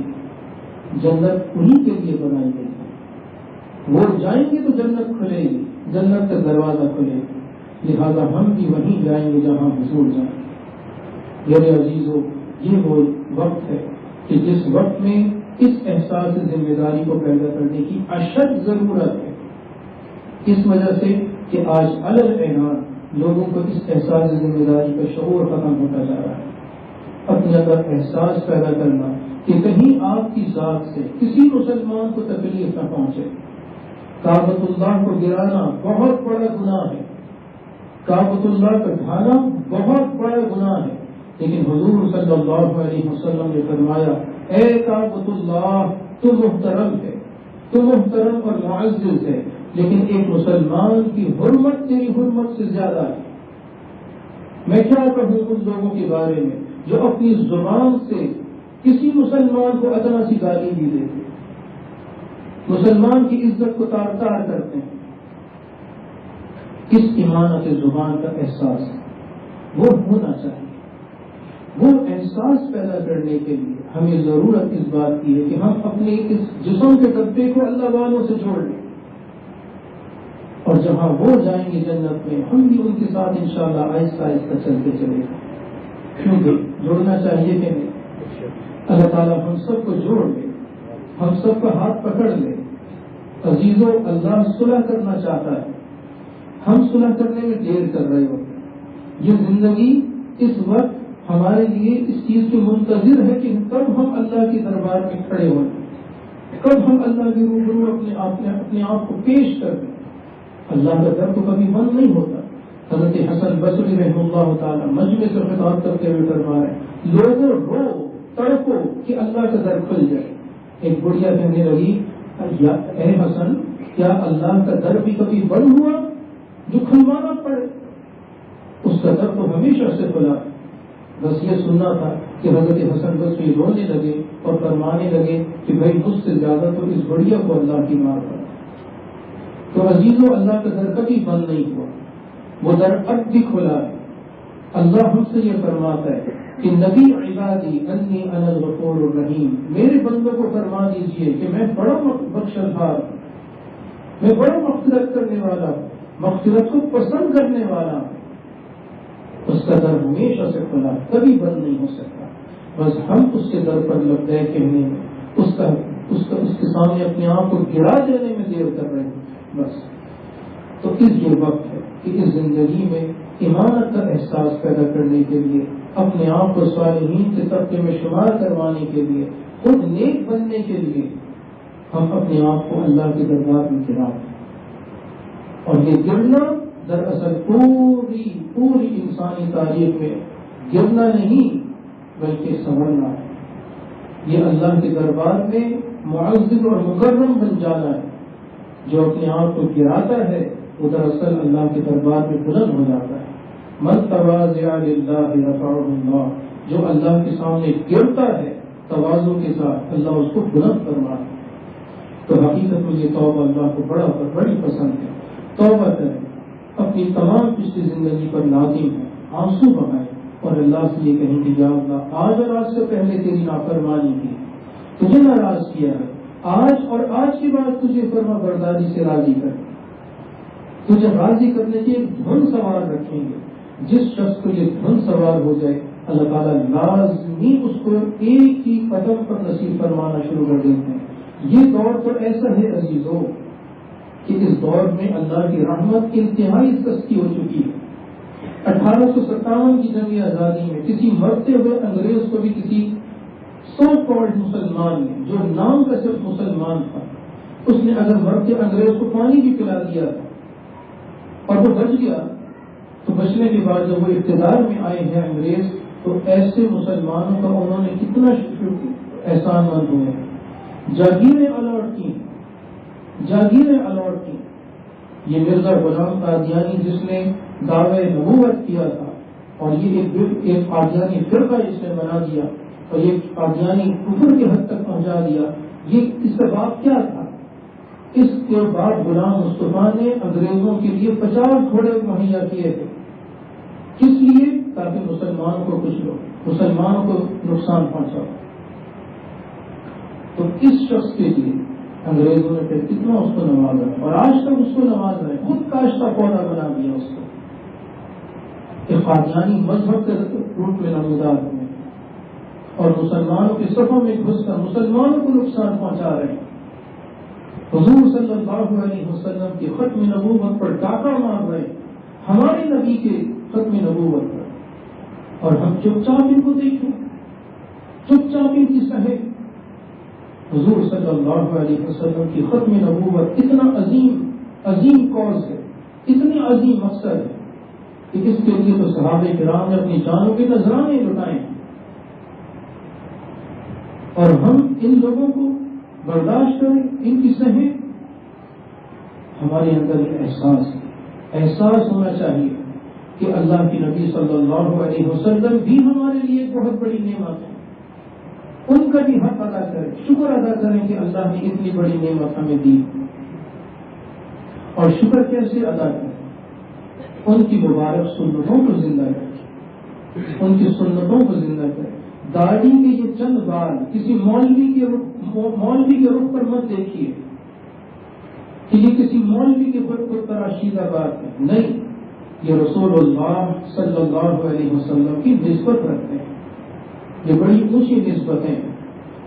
Speaker 1: جنت انہی کے لیے بنائی گئی ہے، وہ جائیں گے تو جنت کھلے گی، جنت کا دروازہ کھلے گا. لہذا ہم بھی وہیں جائیں گے جہاں حضور جائیں. میرے عزیزو یہ وہ وقت ہے کہ جس وقت میں اس احساس ذمہ داری کو پیدا کرنے کی اشد ضرورت ہے. اس وجہ سے کہ آج اعلان لوگوں کو اس احساس ذمہ داری کا شعور ختم ہوتا جا رہا ہے. اپنے اندر احساس پیدا کرنا کہ کہیں آپ کی ذات سے کسی مسلمان کو تکلیف نہ پہنچے. کعبۃ اللہ کو گرانا بہت بڑا گناہ ہے، کعبۃ اللہ کا ڈھانا بہت بڑا گناہ ہے، لیکن حضور صلی اللہ علیہ وسلم نے فرمایا اے کعبۃ اللہ تو محترم ہے، تو محترم اور معزز ہے، لیکن ایک مسلمان کی حرمت تیری حرمت سے زیادہ ہے. میں کیا کہوں ان لوگوں کے بارے میں جو اپنی زبان سے کسی مسلمان کو ادنا سی گالی بھی دیتے، مسلمان کی عزت کو تار تار کرتے ہیں. اس امانت زبان کا احساس وہ ہونا چاہیے. وہ احساس پیدا کرنے کے لیے ہمیں ضرورت اس بات کی ہے کہ ہم اپنے اس جسم کے ڈبے کو اللہ والوں سے جوڑ لیں اور جہاں وہ جائیں گے جنت میں ہم بھی ان کے ساتھ انشاءاللہ آہستہ آہستہ چلتے چلے گا. کیونکہ جوڑنا چاہیے کہ نہیں؟ اللہ تعالیٰ ہم سب کو جوڑ لے، ہم سب کا ہاتھ پکڑ لے عزیزو اللہ صلح کرنا چاہتا ہے، ہم صلح کرنے میں دیر کر رہے ہو. یہ زندگی اس وقت ہمارے لیے اس چیز کی منتظر ہے کہ کب ہم اللہ کے دربار میں کھڑے ہوں، کب ہم اللہ کے روبرو اپنے آپ کو پیش کر دیں. اللہ کا در تو کبھی بند نہیں ہوتا. حضرت حسن بصری رحمہ اللہ تعالیٰ مجمع سے خطاب کرتے ہوئے فرما رہے ہیں، لوگوں رو تڑپو کہ اللہ کا در کھل جائے. ایک بڑھیا کہنے لگی، اے حسن کیا اللہ کا در بھی کبھی بند ہوا جو کھلوانا پڑے؟ اس کا در تو ہمیشہ سے کھلا. بس یہ سننا تھا کہ حضرت حسن بصری رونے لگے اور فرمانے لگے کہ بھائی مجھ سے زیادہ تو اس بڑھیا کو اللہ کی مار پڑا. تو عزیزوں اللہ کا در کبھی بند نہیں ہوا، وہ در اب بھی کھلا ہے. اللہ ہم سے یہ فرماتا ہے کہ نبی عبادی انی انا الغفور الرحیم، میرے بندوں کو فرما دیجئے کہ میں بڑا بخشنہار ہوں، میں بڑا مغفرت کرنے والا ہوں، مغفرت کو پسند کرنے والا ہوں. اس کا در ہمیشہ سے کھلا، کبھی بند نہیں ہو سکتا. بس ہم اس کے در پر لگ گئے کہنے میں، اس کے سامنے اپنے آپ کو گرا دینے میں دیر کر رہے ہیں. بس تو یہ وقت ہے کہ اس زندگی میں ایمانت کا احساس پیدا کرنے کے لیے، اپنے آپ کو صالحین کے طبقے میں شمار کروانے کے لیے، خود نیک بننے کے لیے ہم اپنے آپ کو اللہ کے دربار میں گرا دیں. اور یہ گرنا دراصل پوری انسانی تاریخ میں گرنا نہیں بلکہ سنورنا ہے. یہ اللہ کے دربار میں معزز اور مکرم بن جانا ہے. جو اپنے آپ کو گراتا ہے وہ دراصل اللہ کے دربار میں بلند ہو جاتا ہے. من تواضع للہ رفعہ اللہ، جو اللہ کے سامنے گرتا ہے تواضع کے ساتھ اللہ اس کو بلند فرماتا ہے. تو حقیقت میں یہ توبہ اللہ کو بڑی پسند ہے. توبہ کریں، اپنی تمام پچھلی زندگی پر نادم ہے، آنسو بہائیں اور اللہ سے یہ کہیں کہ یا اللہ آج اور آج سے پہلے تیری نافرمانی کی، تجھے ناراض کیا ہے، آج اور آج کے بعد تجھے فرما برداری سے راضی کر. تجھے راضی کرنے کی ایک دھن سوار رکھیں گے. جس شخص کو یہ دھن سوار ہو جائے اللہ تعالیٰ لازمی اس کو ایک ہی قدم پر نصیب فرمانا شروع کر دیتے ہیں. یہ دور تو ایسا ہے عزیزوں کہ اس دور میں اللہ کی رحمت انتہائی سستی ہو چکی ہے. 1857 کی جنگ آزادی میں کسی مرتے ہوئے انگریز کو بھی کسی سو کروڑ مسلمان نے، جو نام کا صرف مسلمان تھا، اس نے اگر مرتے انگریز کو پانی بھی پلا دیا تھا اور وہ بچ گیا، تو بچنے کے بعد جب وہ اقتدار میں آئے ہیں انگریز، تو ایسے مسلمانوں کا انہوں نے کتنا احسان مند ہوئے. جاگیریں الاٹ کی. یہ مرزا غلام قادیانی جس نے دعوی نبوت کیا تھا اور یہ ایک قادیانی فرقہ جس نے بنا دیا اور یہ قادیانی کفر کی حد تک پہنچا دیا، یہ اس کا باپ کیا تھا؟ اس کے بعد غلام مصطفیٰ نے انگریزوں کے لیے 50 گھوڑے مہیا کیے تھے. کس لیے؟ تاکہ مسلمانوں کو کچھ لو، مسلمانوں کو نقصان پہنچاؤ. تو اس شخص کے لیے انگریزوں نے پھر کتنا اس کو نوازا اور آج تک اس کو نواز رہے، خود کاشتہ پودا بنا دیا اس کو کہ قادیانی مذہب کے روپ میں نمودار ہوئے اور مسلمانوں کے صفوں میں گھس کر مسلمانوں کو نقصان پہنچا رہے ہیں. حضور صلی اللہ علیہ وسلم کی ختم نبوت پر ڈاکہ مار رہے ہیں، ہمارے نبی کے ختم نبوت پر، اور ہم چپ چاپ ان کو دیکھیں، چپ چاپ ان کی سہیں. حضور صلی اللہ علیہ وسلم کی ختم نبوت اتنا عظیم کاز ہے، اتنی عظیم مقصد ہے کہ اس کے لیے تو صحابہ کرام نے اپنی جانوں کے نذرانے لٹائے ہیں. اور ہم ان لوگوں کو برداشت کریں، ان کی سہیں. ہمارے اندر یہ احساس ہونا چاہیے کہ اللہ کے نبی صلی اللہ علیہ وسلم بھی ہمارے لیے ایک بہت بڑی نعمت ہے. ان کا بھی حق ادا کریں، شکر ادا کریں کہ اللہ نے اتنی بڑی نعمت ہمیں دی. اور شکر کیسے ادا کریں؟ ان کی مبارک سنتوں کو زندہ رکھیں، ان کی سنتوں کو زندہ کریں. داڑھی کے یہ چند بال کسی مولوی کے رخ پر مت دیکھیے کہ یہ کسی مولوی کے خود تراشیدہ بات ہے. نہیں، یہ رسول اللہ صلی اللہ علیہ وسلم کی نسبت رکھتے ہیں. یہ بڑی اونچی نسبتیں ہیں.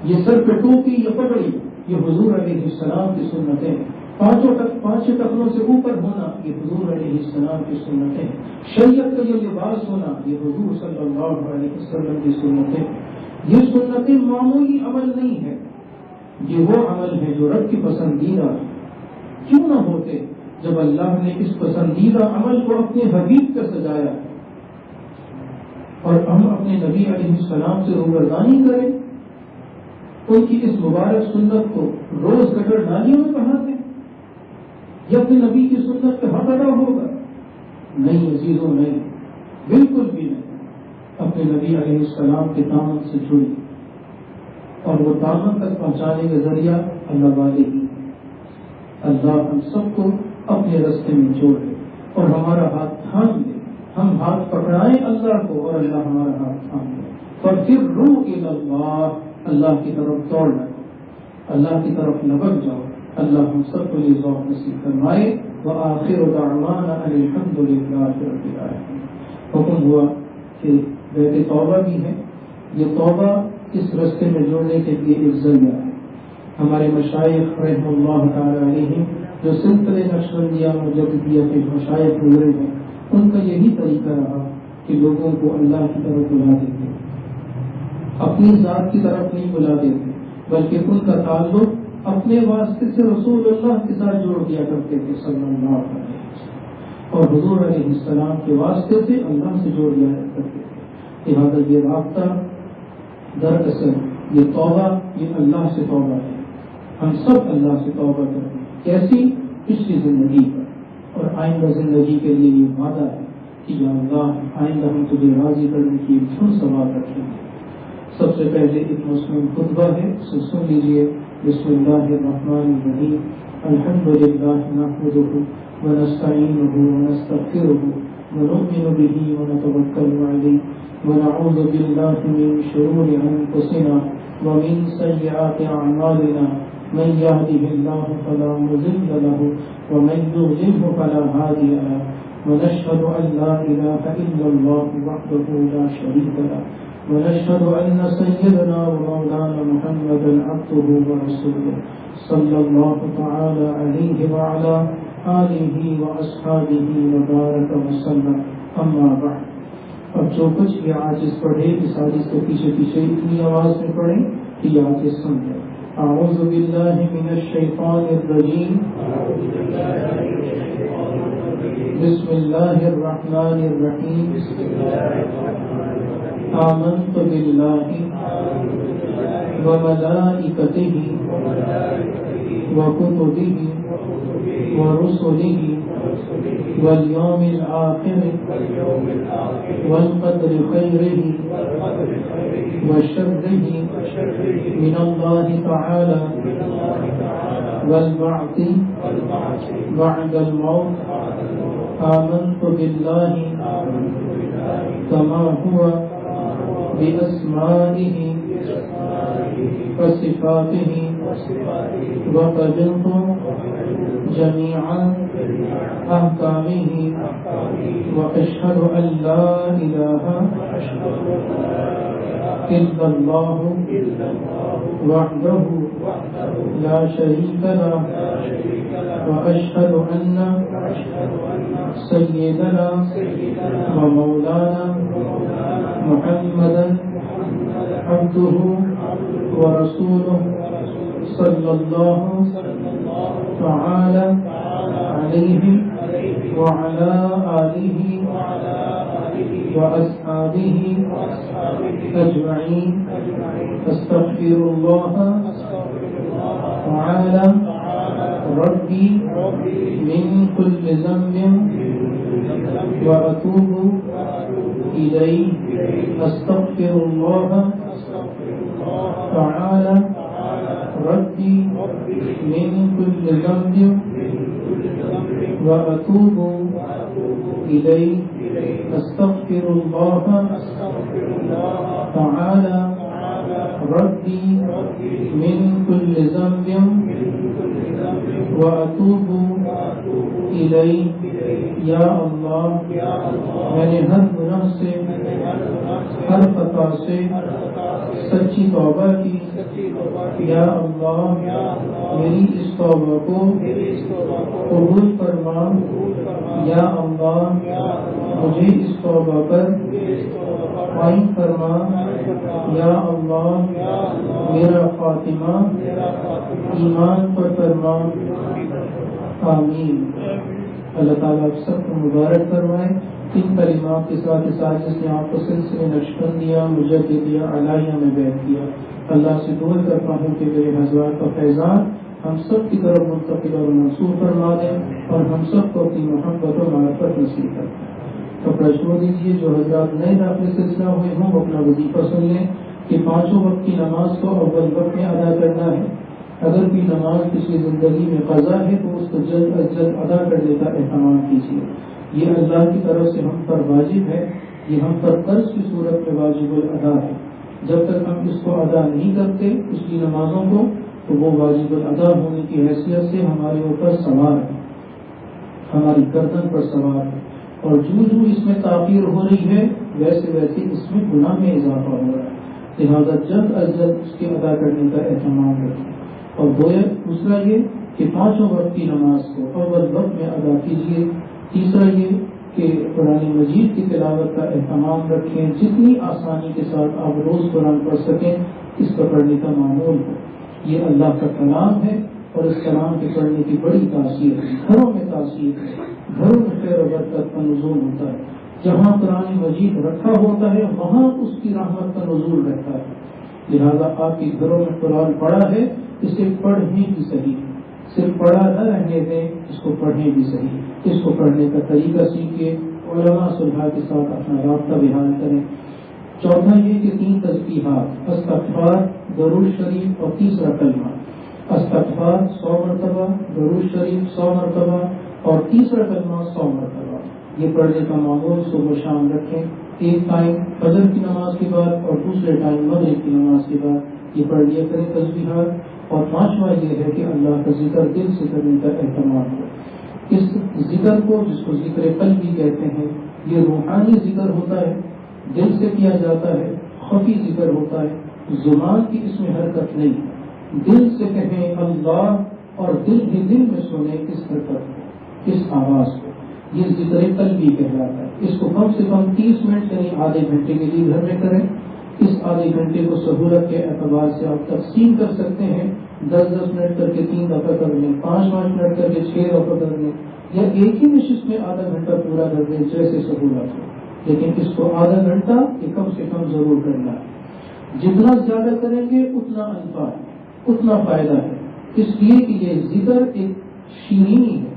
Speaker 1: یہ سر پہ ٹوپی یا پگڑی یہ حضور علیہ السلام کی سنتیں ہیں. پانچ ٹکنوں سے اوپر ہونا یہ حضور علیہ السلام کی سنتیں ہیں. شریعت کا یہ لباس ہونا یہ حضور صلی اللہ علیہ وسلم کی سنتیں. یہ سنتیں معمولی عمل نہیں ہے، یہ وہ عمل ہے جو رب کی پسندیدہ ہے. کیوں نہ ہوتے جب اللہ نے اس پسندیدہ عمل کو اپنے حبیب کا سجایا ہے، اور ہم اپنے نبی علیہ السلام سے روبردانی کریں، ان کی اس مبارک سنت کو روز گٹر نالیوں میں بہاتے ہیں، یہ اپنے نبی کی سنت کا حق ادا ہوگا؟ نہیں عزیزوں، نہیں، بالکل بھی نہیں. اپنے نبی علیہ السلام کے دامن سے جڑی، اور وہ دامن تک پہنچانے کا ذریعہ اللہ والے ہی. اللہ ہم سب کو اپنے راستے میں جوڑے اور ہمارا ہاتھ تھام دے. ہم ہاتھ پکڑائیں اللہ کو اور اللہ ہمارا ہاتھ تھام دے. فَفِرُّوا إِلَى اللَّهِ، اللہ کی طرف دوڑ لگو، اللہ کی طرف لپک جاؤ. اللہ ہم سب کو یہ ذوق نصیب فرمائے. وآخر دعوانا ان الحمد للہ رب العالمین. حکم ہوا کہ بیت توبہ بھی ہے. یہ توبہ اس راستے میں جوڑنے کے لیے ایک ذریعہ ہے. ہمارے مشائخ رحمہ اللہ تعالی علیہ جو سلسلے نقشبندیہ مجددیہ کے مشائخ گزرے ہیں، ان کا یہی طریقہ رہا کہ لوگوں کو اللہ کی طرف بلا دیتے، اپنی ذات کی طرف نہیں بلا دیتے، بلکہ ان کا تعلق اپنے واسطے سے رسول اللہ کے ساتھ جوڑ دیا کرتے تھے صلی اللہ علیہ وسلم، اور حضور علیہ السلام کے واسطے سے اللہ سے جوڑ دیا کرتے تھے. لہٰذا یہ رابطہ دراصل یہ توبہ یہ اللہ سے توبہ ہے. ہم سب اللہ سے توبہ کریں. کیسی؟ پچھلی زندگی پر اور آئندہ زندگی کے لیے یہ وعدہ ہے کہ یا اللہ آئندہ ہم تجھے راضی کرنے کی دھن سوال رکھیں گے. سب سے پہلے ایک مسلم خطبہ ہے، اسے سن لیجیے. بسم اللہ الرحمن الرحیم. الحمد للہ نحمدہ ونستعینہ ونستغفرہ ونؤمن بہ ونتوکل علیہ ونعوذ باللہ من شرور انفسنا ومن سیئات اعمالنا من يهده الله فلا مضل له ومن يضلل فلا هادي له ونشهد أن لا إله إلا الله وحده لا شريك له ونشهد أن سيدنا ومولانا محمدا عبده ورسوله صلى الله تعالى عليه وعلى آله وأصحابه وبارك وسلم. أما بعد. اب جو کچھ بھی عاجز پڑھے اس عاجز کے پیچھے پیچھے اتنی آواز میں پڑھیں کہ یہ عاجز سمجھے. اعوذ باللہ من الشیطان الرجیم. بسم اللہ الرحمن الرحیم. آمنت باللہ وملائکتہ وکتبہ ورسلہ والیوم الآخر والقدر خیرہ وشرہ من اللہ تعالی والبعث بعد الموت. آمنت باللہ کما ہوا بأسمائہ وصفاتہ وقبلت جميع أحكامه وأشهد أن لا إله إلا الله وحده لا شريك له وأشهد أن سيدنا ومولانا محمدا عبده ورسوله صلى الله تعالى عليه وعلى آله وأصحابه أجمعين. أستغفر الله تعالى ربي من كل ذنب وأتوب إليه. أستغفر الله تعالى ربي من كل ذنب وأتوب إليه. أستغفر الله تعالى ربی من کل ذنب واتوب الیک، یا اللہ میں نے ہر گناہ سے، ہر خطا سے سچی توبہ کی، یا اللہ میری اس توبہ کو قبول فرما، یا اللہ مجھے اس توبہ پر قائم فرما، یا اللہ میرا خاتمہ ایمان پر فرما، آمین۔ اللہ تعالیٰ آپ سب کو مبارک فرمائے۔ ان کلمات کے ساتھ جس نے آپ کو سلسلے نقشبند دیا، مجدد دیا، علالیہ میں بیعت کیا، اللہ سے دعا کرتا ہوں کہ میرے حضرات کا فیضان ہم سب کی طرف منتقل اور منصور فرما دیں اور ہم سب کو اپنی محبت و معرفت نصیب کریں۔ کپڑا چھوڑ دیجیے، جو حضرات نئے داخلے سلسلہ ہوئے ہوں وہ اپنا وظیفہ سن لیں کہ 5 وقت کی نماز کو اول وقت میں ادا کرنا ہے۔ اگر کوئی نماز پچھلی زندگی میں قضا ہے تو اس کو جلد از جلد ادا کرنے کا اہتمام کیجیے۔ یہ اللہ کی طرف سے ہم پر واجب ہے، یہ ہم پر قرض کی صورت میں واجب الادا ہے۔ جب تک ہم اس کو ادا نہیں کرتے پچھلی نمازوں کو تو وہ واجب الادا ہونے کی حیثیت سے ہمارے اوپر سوار ہے، ہماری گردن پر سوار ہے، اور جو اس میں تاخیر ہو رہی ہے ویسے ویسے اس میں گناہ میں اضافہ ہو رہا ہے۔ لہٰذا جلد از جلد اس کے ادا کرنے کا اہتمام رکھیں۔ اور دوسرا یہ کہ 5 وقت کی نماز کو اول وقت میں ادا کیجیے۔ تیسرا یہ کہ قرآن مجید کی تلاوت کا اہتمام رکھیں، جتنی آسانی کے ساتھ آپ روز قرآن پڑھ سکیں اس کا پڑھنے کا معمول ہو۔ یہ اللہ کا کلام ہے اور اس کلام کے پڑھنے کی بڑی تاثیر ہے، گھروں میں تاثیر ہے، گھروں میں خیر و برکت کا نزول ہوتا ہے۔ جہاں قرآن مجید رکھا ہوتا ہے وہاں اس کی رحمت کا نزول رہتا ہے۔ لہذا آپ کے گھروں میں قرآن پڑھا ہے، اسے پڑھیں بھی صحیح، صرف پڑھا نہ رہنے دیں، اس کو پڑھیں بھی صحیح۔ اس کو پڑھنے کا طریقہ سیکھیے، علماء صلحاء کے ساتھ اپنا رابطہ بحال کریں۔ چوتھا یہ کہ 3 تسبیحات، استغفار، درود شریف اور تیسرا کلمہ۔ استغفار 100 مرتبہ، درود شریف 100 مرتبہ اور تیسرا کلمہ 100 مرتبہ۔ یہ پڑھنے کا معمول صبح و شام رکھیں، ایک ٹائم فجر کی نماز کے بعد اور دوسرے ٹائم مغرب کی نماز کے بعد یہ پڑھ لیا کریں تسبیحات۔ اور 5واں یہ ہے کہ اللہ کا ذکر دل سے کرنے کا اہتمام ہو۔ اس ذکر کو، جس کو ذکر قلبی کہتے ہیں، یہ روحانی ذکر ہوتا ہے، دل سے کیا جاتا ہے، خفی ذکر ہوتا ہے، زبان کی اس میں حرکت نہیں ہے۔ دل سے کہیں اللہ اور دل ہی دل میں سنیں اس حرکت کو، اس آواز کو، یہ ذکر قلبی کہلاتا ہے۔ اس کو کم سے کم 30 منٹ یعنی آدھے گھنٹے کے لیے گھر میں کریں۔ اس آدھے گھنٹے کو سہولت کے اعتبار سے آپ تقسیم کر سکتے ہیں، 10-10 منٹ کر کے 3 دفعہ کر لیں، 5-5 منٹ کر کے 6 دفعہ کر لیں، یا ایک ہی نشست میں آدھا گھنٹہ پورا کر دیں جیسے سہولت ہو، لیکن اس کو آدھا گھنٹہ یہ کم سے کم ضرور کرنا ہے۔ جتنا زیادہ کریں گے اتنا انفع ہے، اتنا فائدہ ہے، اس لیے کہ یہ ذکر ایک شیرینی ہے،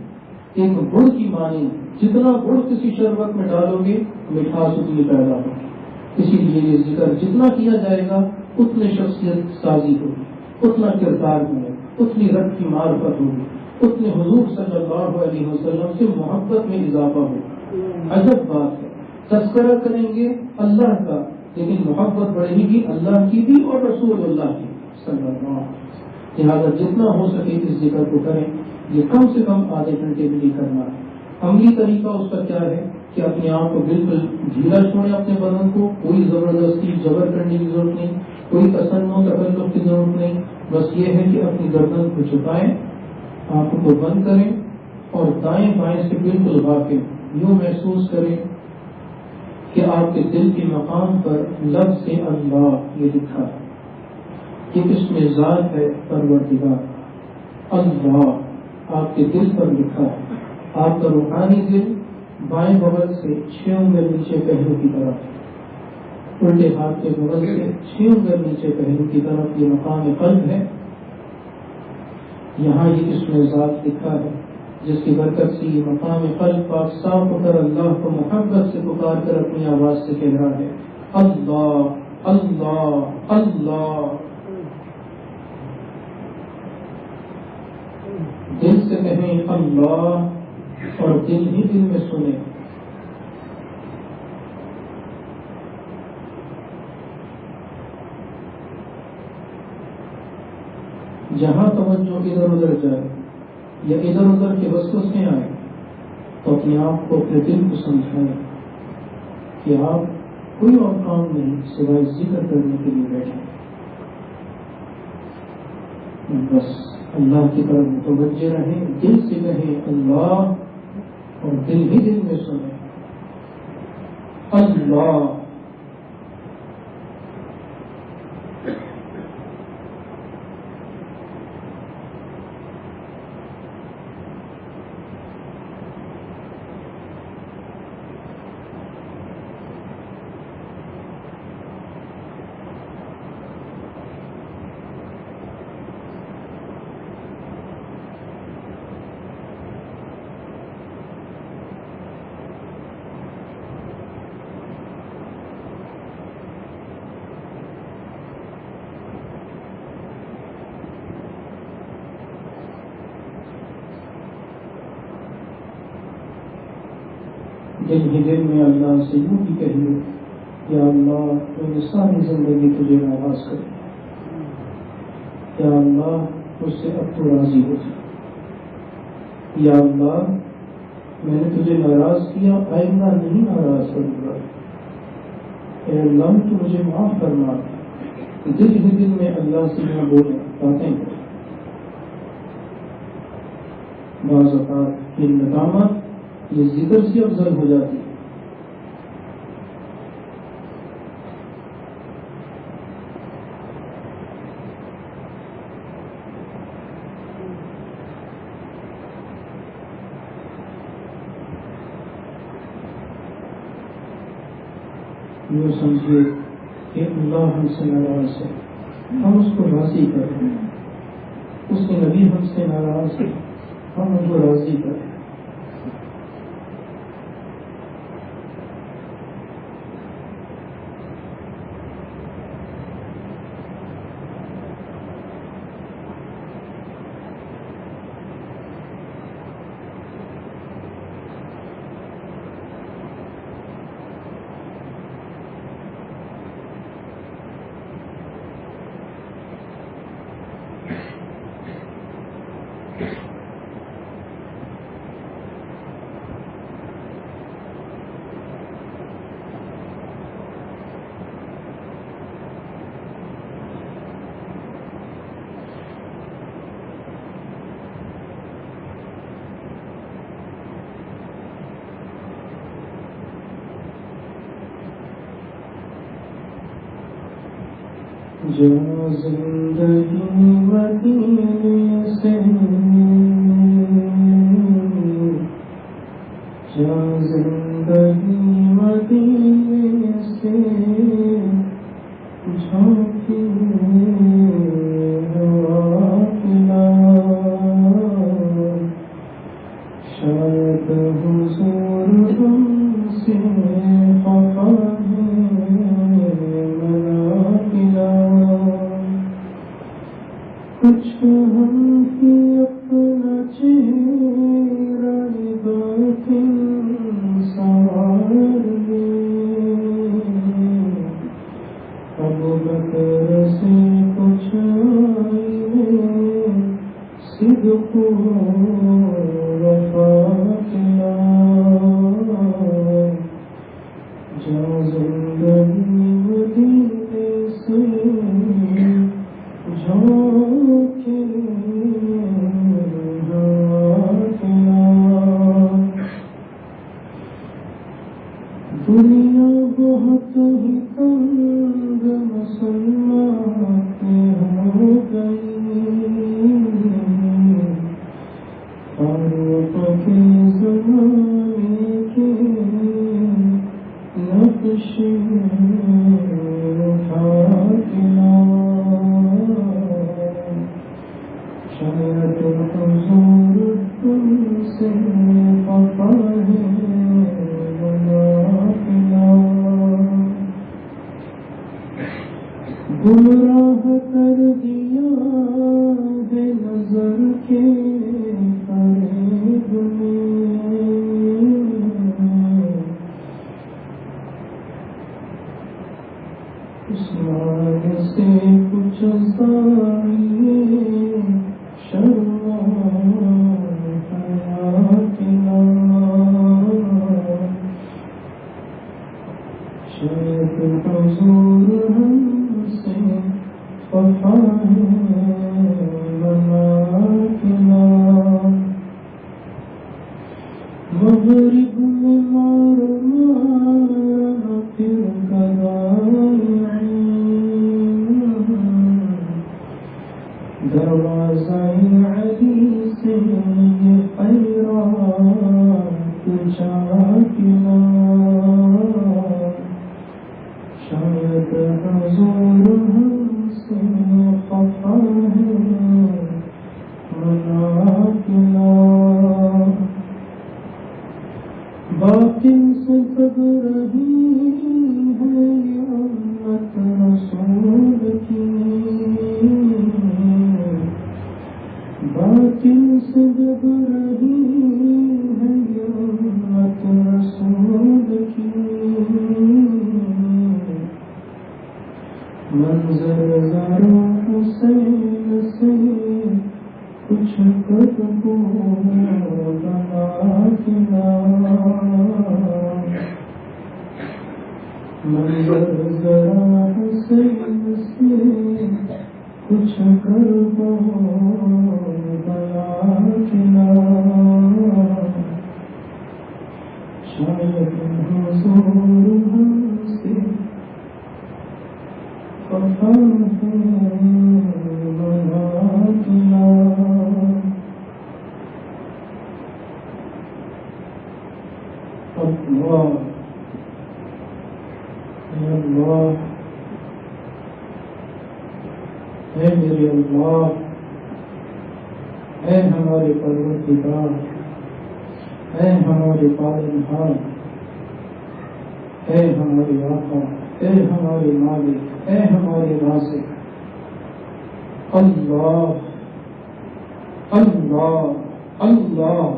Speaker 1: ایک گڑ کی مانی ہے۔ جتنا گڑ کسی شربت میں ڈالو گے مٹھاس اتنی پیدا ہوگی۔ اسی لیے یہ ذکر جتنا کیا جائے گا اتنے شخصیت سازی ہوگی، اتنا کردار ہوگا، اتنی رب کی معرفت ہوگی، اتنے حضور صلی اللہ علیہ وسلم سے محبت میں اضافہ ہوگا۔ عجب بات ہے، تذکرہ کریں گے اللہ کا لیکن محبت بڑھے گی اللہ کی بھی اور رسول اللہ کی صلی اللہ علیہ وسلم۔ لہٰذا جتنا ہو سکے اس ذکر کو کریں۔ یہ کم سے کم آدھے گھنٹے میں کرنا ہے۔ عملی طریقہ اس کا کیا ہے کہ اپنے آپ کو بالکل ڈھیلا چھوڑیں، اپنے بدن کو، کوئی زبردستی جبر کرنے کی ضرورت نہیں، کوئی تسن و تکلف کی ضرورت نہیں۔ بس یہ ہے کہ اپنی گردن کو جھکائیں، آنکھوں کو بند کریں اور دائیں بائیں سے بالکل واقف یوں محسوس کریں کہ آپ کے دل کے مقام پر لفظ اللہ یہ لکھا ہے کہ اس میں ذات ہے پروردگار، اللہ آپ کے دل پر لکھا ہے۔ آپ کا روحانی دل بائیں بغل سے 6 انگل نیچے پہلو کی طرف، الٹے ہاتھ کے بغل سے 6 انگل نیچے پہلو کی طرف یہ مقام قلب ہے۔ یہاں یہ اس میں ذات لکھا ہے جس کی برکت سے یہ مقام قلب پاک صاف ہو کر اللہ کو محبت سے پکار کر اپنی آواز سے کہہ رہا ہے اللہ اللہ اللہ۔ دل سے کہیں اللہ اور دل ہی دل میں سنیں۔ جہاں توجہ ادھر ادھر جائے یا ادھر ادھر کے وسوسے آئے تو اپنے آپ کو اپنے دل کو سمجھائیں کہ آپ کوئی اور کام نہیں سوائے ذکر کرنے کے لیے بیٹھے، بس اللہ کی طرف متوجہ رہیں، دل سے کہیں اللہ، اور دل ہی دل میں سنیں اللہ۔ دل ہی دل میں اللہ سے یوں بھی کہیے، یا اللہ میں نے ساری زندگی تجھے ناراض کر دیا، یا اللہ مجھ سے اب تو راضی ہو جا، یا اللہ میں نے تجھے ناراض کیا، آئندہ نہیں ناراض کروں گا، اے اللہ تو مجھے معاف کرنا۔ دل ہی دل میں اللہ سے نہ بولیں، باتیں کریں۔ بعض اوقات یہ ندامت یہ ذکر سے افضل ہو جاتی ہے۔ یہ سمجھیے کہ اللہ ہم سے ناراض ہے، ہم اس کو راضی کریں، اس کے نبی ہم سے ناراض ہے، ہم ان کو راضی کریں۔ جو زندگی مدینے سے، جو زندگی مدینے سے جھونکی ہوا پلا، شاید حضور ہم سے خفا کچھ ہم ہی اپنا چہرہ باطن سنوار لیں، ابو بکر سے کچھ آئینے صدق و وفا کیا، جا زندگی مدینے سے دنیا بہت ہی تنگ مسلمان ہو گئی، فاروق کے زمانے کے نقش اٹھا کے شاید حضور تم سے خفا ہے گمراہ کر دیا ہے نظر کے فریب میں، اس آسمان سے کچھ سایے شرما حیات شاید حضور ہم سے خفا ہے بنا کلا مغرب میں مار مارا پھر دروازہ علی سے یہ خیرات پوچھا کلا شاید حضور ہم سے خفا ہے منا کلا باطن سے کب رہی ہے یہ امت رسول کی باطن سے جب رہی ہے یہ امت رسول کی منظر ذرا حسین سے کچھ کر کو بنا کلا منظر ذرا حسین سے کچھ کر کو بنا کلا شاید حضور ہم سے خفا ہے بنا کلا اللہ اللہ اے میرے اللہ اے ہمارے پروردگار اے ہمارے پالنہار اے ہمارے آقا اے ہمارے مالک اے ہمارے رازق اللہ اللہ اللہ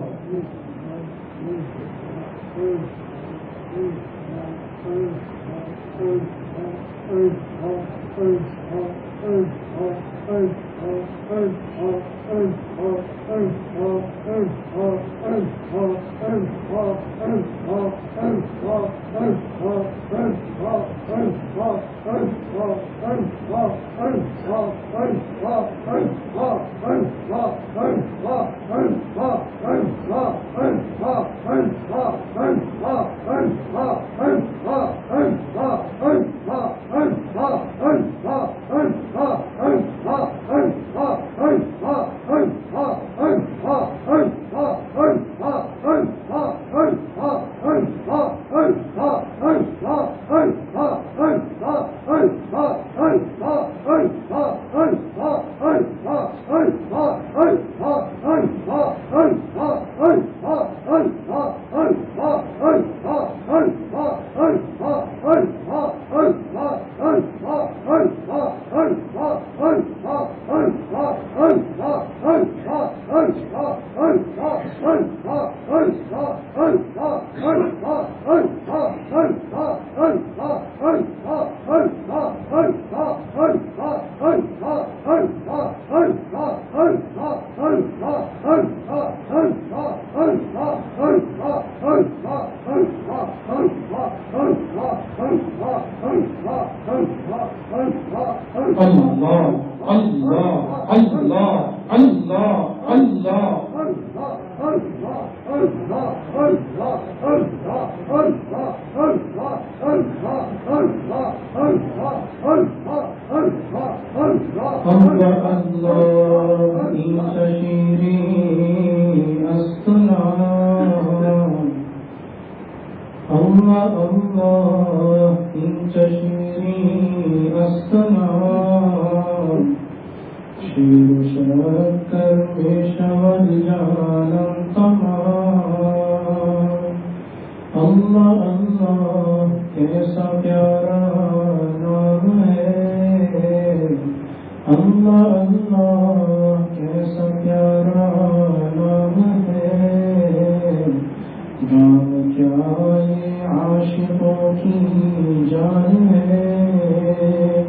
Speaker 1: عاشقوں کی جان ہے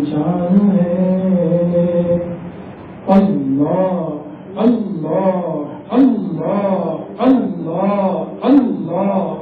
Speaker 1: جان ہے اللہ اللہ اللہ اللہ اللہ اللہ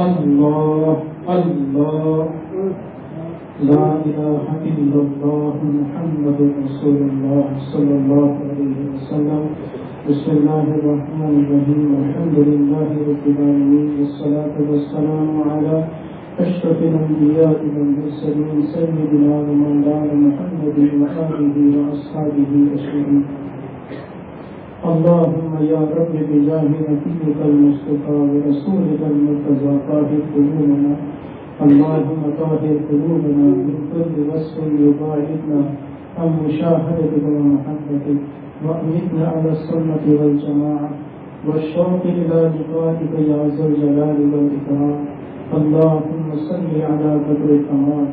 Speaker 1: اللہ اللہ لا الہ الا اللہ محمد رسول اللہ صلی اللہ علیہ وسلم بسم اللہ الرحمن الرحیم الحمد للہ رب العالمین والصلاة والسلام علی اشرف الانبیاء والمرسلین سیدنا ومولانا محمد وآلہ واصحابہ اجمعین اللهم يا رب بجاه نبيك المصطفى ورسولك المرتضى طاهر قلوبنا اللهم طاهر قلوبنا من كل وصف يباعدنا عن مشاهدتك ومحبتك وأمتنا على السنة والجماعة والشوق إلى لقائك يا ذا الجلال والإكرام اللهم صل على بدر التمام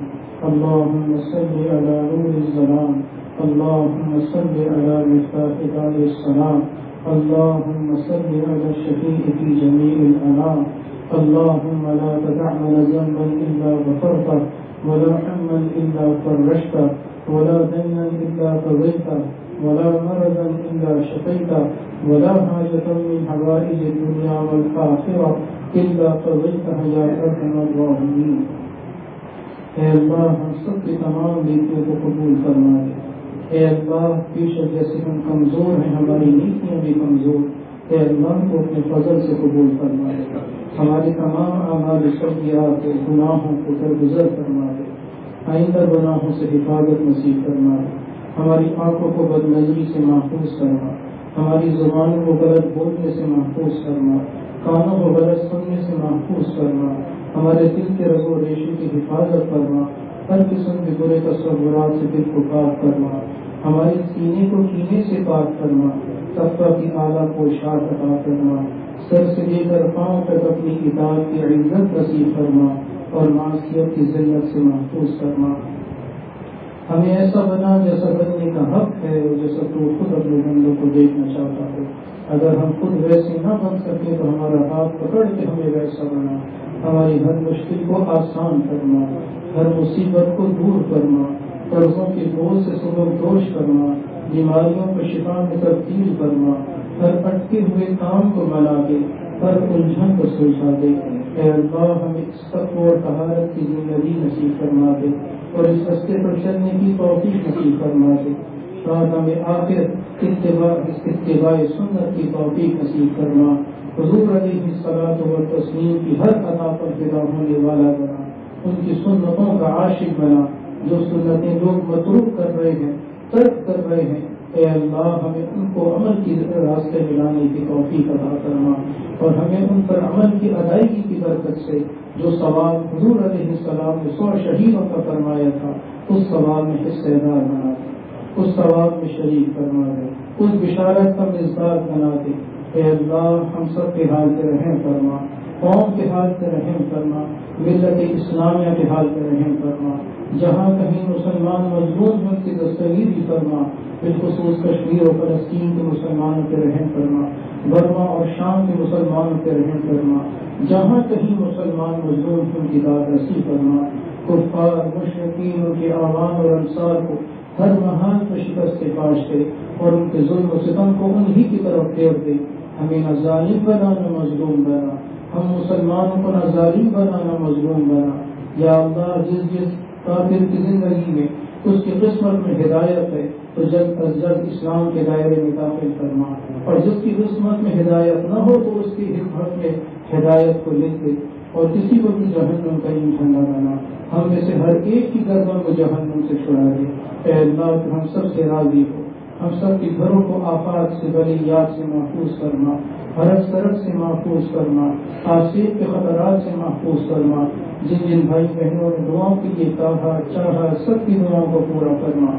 Speaker 1: اللهم صل على نور الظلام اللهم صل على مفتاح دار السلام اللهم صل على الشفيع في جميع الأنام اللهم لا تدع لنا ذنبا إلا غفرته ولا هما إلا فرجته ولا دينا إلا قضيته ولا مرضا إلا شفيته ولا حاجة من حوائج الدنيا والآخرة إلا قضيتها يا أرحم الراحمين اے اللہ ہم سب کی تمام نیکیوں کو قبول فرما دے اے اللہ پیشہ جیسے ہم کمزور ہیں ہماری نیکیاں بھی کمزور اے اللہ کو اپنے فضل سے قبول فرما دے ہماری تمام اعمال سیئات و گناہوں کو درگزر فرما دے آئندہ گناہوں سے حفاظت نصیب فرما دے ہماری آنکھوں کو بد نظری سے محفوظ فرما ہماری زبانوں کو غلط بولنے سے محفوظ فرما کانوں کو غلط سننے سے محفوظ فرما ہمارے دل کے رگ و ریشے کی حفاظت فرما ہر قسم کے برے تصورات سے دل کو پاک فرما ہمارے سینے کو کینے سے پاک فرما تقویٰ کی اعلیٰ پوشاک عطا فرما سر سے لے کر پاؤں تک اپنی اطاعت کی عزت نصیب فرما اور معصیت کی ذلت سے محفوظ فرما ہمیں ایسا بنا جیسا بننے کا حق ہے اور جیسا تو خود اپنے بندوں کو دیکھنا چاہتا ہو اگر ہم خود ویسے نہ بن سکے تو ہمارا ہاتھ پکڑ کے ہمیں ویسا بنا ہماری ہر مشکل کو آسان کرنا ہر مصیبت کو دور کرنا قرضوں کے بوجھ سے سبک دوش کرنا بیماریوں کو شفا میں تبدیل کرنا ہر اٹکے ہوئے کام کو بنا دے ہر الجھن کو سلجھا دے اے اللہ ہمیں اس تقوی اور طہارت کی زندگی نصیب فرما دے اور اس راستے پر چلنے کی توفیق نصیب فرما دے اور ہمیں آخر اتباع سنت کی توفیق نصیب فرما حضور علیہ الصلوۃ والتسلیم کی ہر عطا پر فدا ہونے والا بنا ان کی سنتوں کا عاشق بنا جو سنتیں لوگ متروک کر رہے ہیں ترک کر رہے ہیں اے اللہ ہمیں ان کو عمل کی راستے میں لانے کی توفیق عطا فرما اور ہمیں ان پر عمل کی ادائیگی کی برکت سے جو ثواب حضور علیہ السلام نے 100 شہیدوں کا فرمایا تھا اس ثواب میں حصہ دار بنا دے اس ثواب میں شریک فرما دے اس بشارت کا مزداد بنا دے اے اللہ ہم سب کے حال پہ رحم فرما قوم کے حال پہ رحم فرما ملت اسلامیہ کے حال پہ رحم فرما جہاں کہیں مسلمان مظلوم ہیں ان کی دستگیری فرما بالخصوص کشمیر و فلسطین کے مسلمانوں پہ رحم فرما برما اور شام کے مسلمانوں پہ رحم فرما جہاں کہیں مسلمان مظلوم ہیں ان کی داد رسی فرما کفار مشرکین ان کے اعوان اور انصار کو ہر محال پر شکست سے پاش دے اور ان کے ظلم و ستم کو انہی کی طرف پھیر دے ہمیں نہ ظالم بنا نہ مظلوم بنا ہم مسلمانوں کو نہ ظالم بنا نہ مظلوم بنا یا اللہ جس کافر کی زندگی میں اس کی قسمت میں ہدایت ہے تو جلد از جلد اسلام کے دائرے میں داخل فرما اور جس کی قسمت میں ہدایت نہ ہو تو اس کی حکمت میں ہدایت کو لکھ دے اور کسی کو بھی جہنم کا ایندھن نہ بنا. ہم میں سے ہر ایک کی گردن کو جہنم سے چھڑا دے. اے اللہ تو ہم سب سے راضی ہو. ہم سب کے گھروں کو آفات سے بلیات سے محفوظ کرنا, حرج سرد سے محفوظ کرنا, آسیب کے خطرات سے محفوظ کرنا. جن جن بھائی بہنوں نے دعاؤں کے لیے کہا چاہا سب کی دعاؤں کو پورا کرنا,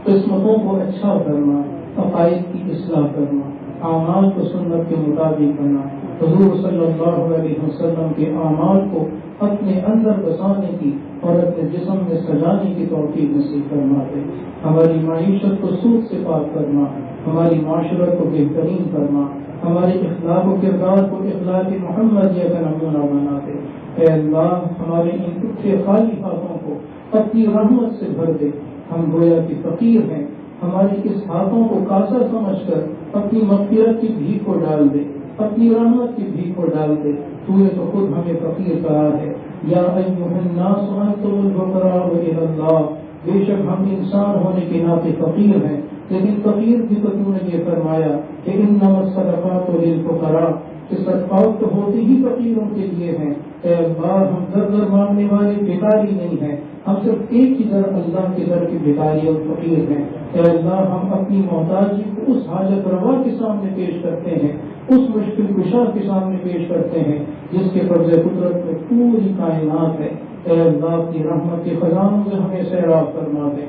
Speaker 1: قسمتوں کو اچھا کرنا, عقائد کی اصلاح کرنا, اعمال کو سنت کے مطابق کرنا, حضور صلی اللہ علیہ وسلم کے اعمال کو اپنے اندر بسانے کی اور اپنے جسم میں سجانے کی توفیق نصیب فرما دے. ہماری معیشت کو سود سے پاک کرنا, ہماری معاشرت کو بہترین کرنا, ہمارے اخلاق و کردار کو اخلاق محمدیہ کا نمونہ بنا دے. اے اللہ ہمارے ان اٹھے خالی ہاتھوں کو اپنی رحمت سے بھر دے. ہم گویا کہ فقیر ہیں, ہماری اس ہاتھوں کو کاسا سمجھ کر اپنی مغفرت کی بھیک کو ڈال دے, اپنی رحمت کی بھیک کو ڈال دے. تو نے تو خود ہمیں فقیر کہا ہے, یا ایھا الناس انتم الفقراء الی اللہ. بے شک ہم انسان ہونے کے ناطے فقیر ہیں, لیکن فقیر بھی تو تو نے یہ فرمایا کہ انما الصدقات للفقراء, کہ صدقات تو ہوتے ہی فقیروں کے لیے ہیں. اے اللہ ہم در در مانگنے والے بھکاری نہیں ہیں, ہم صرف ایک ہی در اللہ کے در کے بھکاری اور فقیر ہیں. اے اللہ ہم اپنی محتاجی کو اس حاجت روا کے سامنے پیش کرتے ہیں, اس مشکل کشا کے سامنے پیش کرتے ہیں جس کے قبض قدرت میں پوری کائنات ہے. اے اللہ اپنی رحمت کے خزانوں سے ہمیں سیراب فرما دے.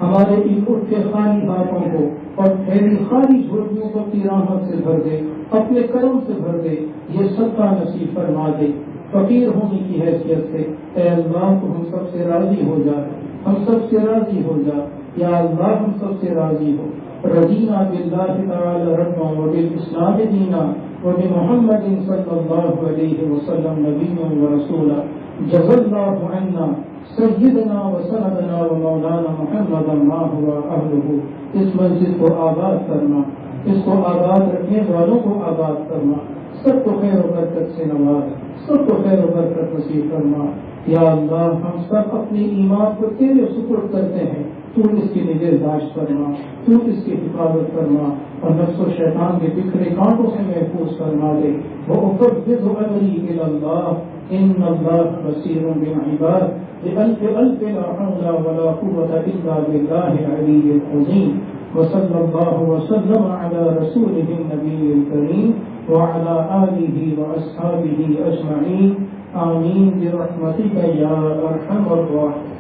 Speaker 1: ہمارے ان اٹھے خالی ہاتھوں کو اور پھیلی خالی جھولیوں کو اپنی رحمت سے بھر دے, اپنے کرم سے بھر دے. یہ صدقہ نصیب فرما دے فقیر ہونے کی حیثیت سے. اے اللہ تو ہم سب سے راضی ہو جا, ہم سب سے راضی ہو جا. یا اللہ ہم سب سے راضی ہو. رضینا باللہ تعالی ربا وبالاسلام دینا وبمحمد صلی اللہ علیہ وسلم نبیا ورسولا. جزا اللہ عنا سیدنا و سندنا و مولانا محمدا ما هو اہلہ. اس مسجد کو آباد کرنا, اس کو آباد رکھنے والوں کو آباد کرنا, سب کو خیر و برکت سے نواز, سب کو خیر و برکت نصیب کرنا. یا اللہ ہم سب اپنے ایمان کو تیرے سپرد کرتے ہیں, تو اس کی نگہداشت کرنا, تو اس کی حفاظت کرنا اور نفس و شیطان کے بکھرے کانٹوں سے محفوظ فرما دے. وَأُفَوِّضُ أَمْرِي إِلَى اللَّهِ إِنَّ اللَّهَ بَصِيرٌ بِالْعِبَادِ بِأَلْفِ أَلْفٍ لَا حَوْلَ وَلَا قُوَّةَ إِلَّا بِاللَّهِ الْعَلِيِّ الْعَظِيمِ. وصلى الله وسلم على رسوله النبي الكريم وعلى آله وأصحابه أجمعين. آمين برحمتك يا أرحم الراحمين.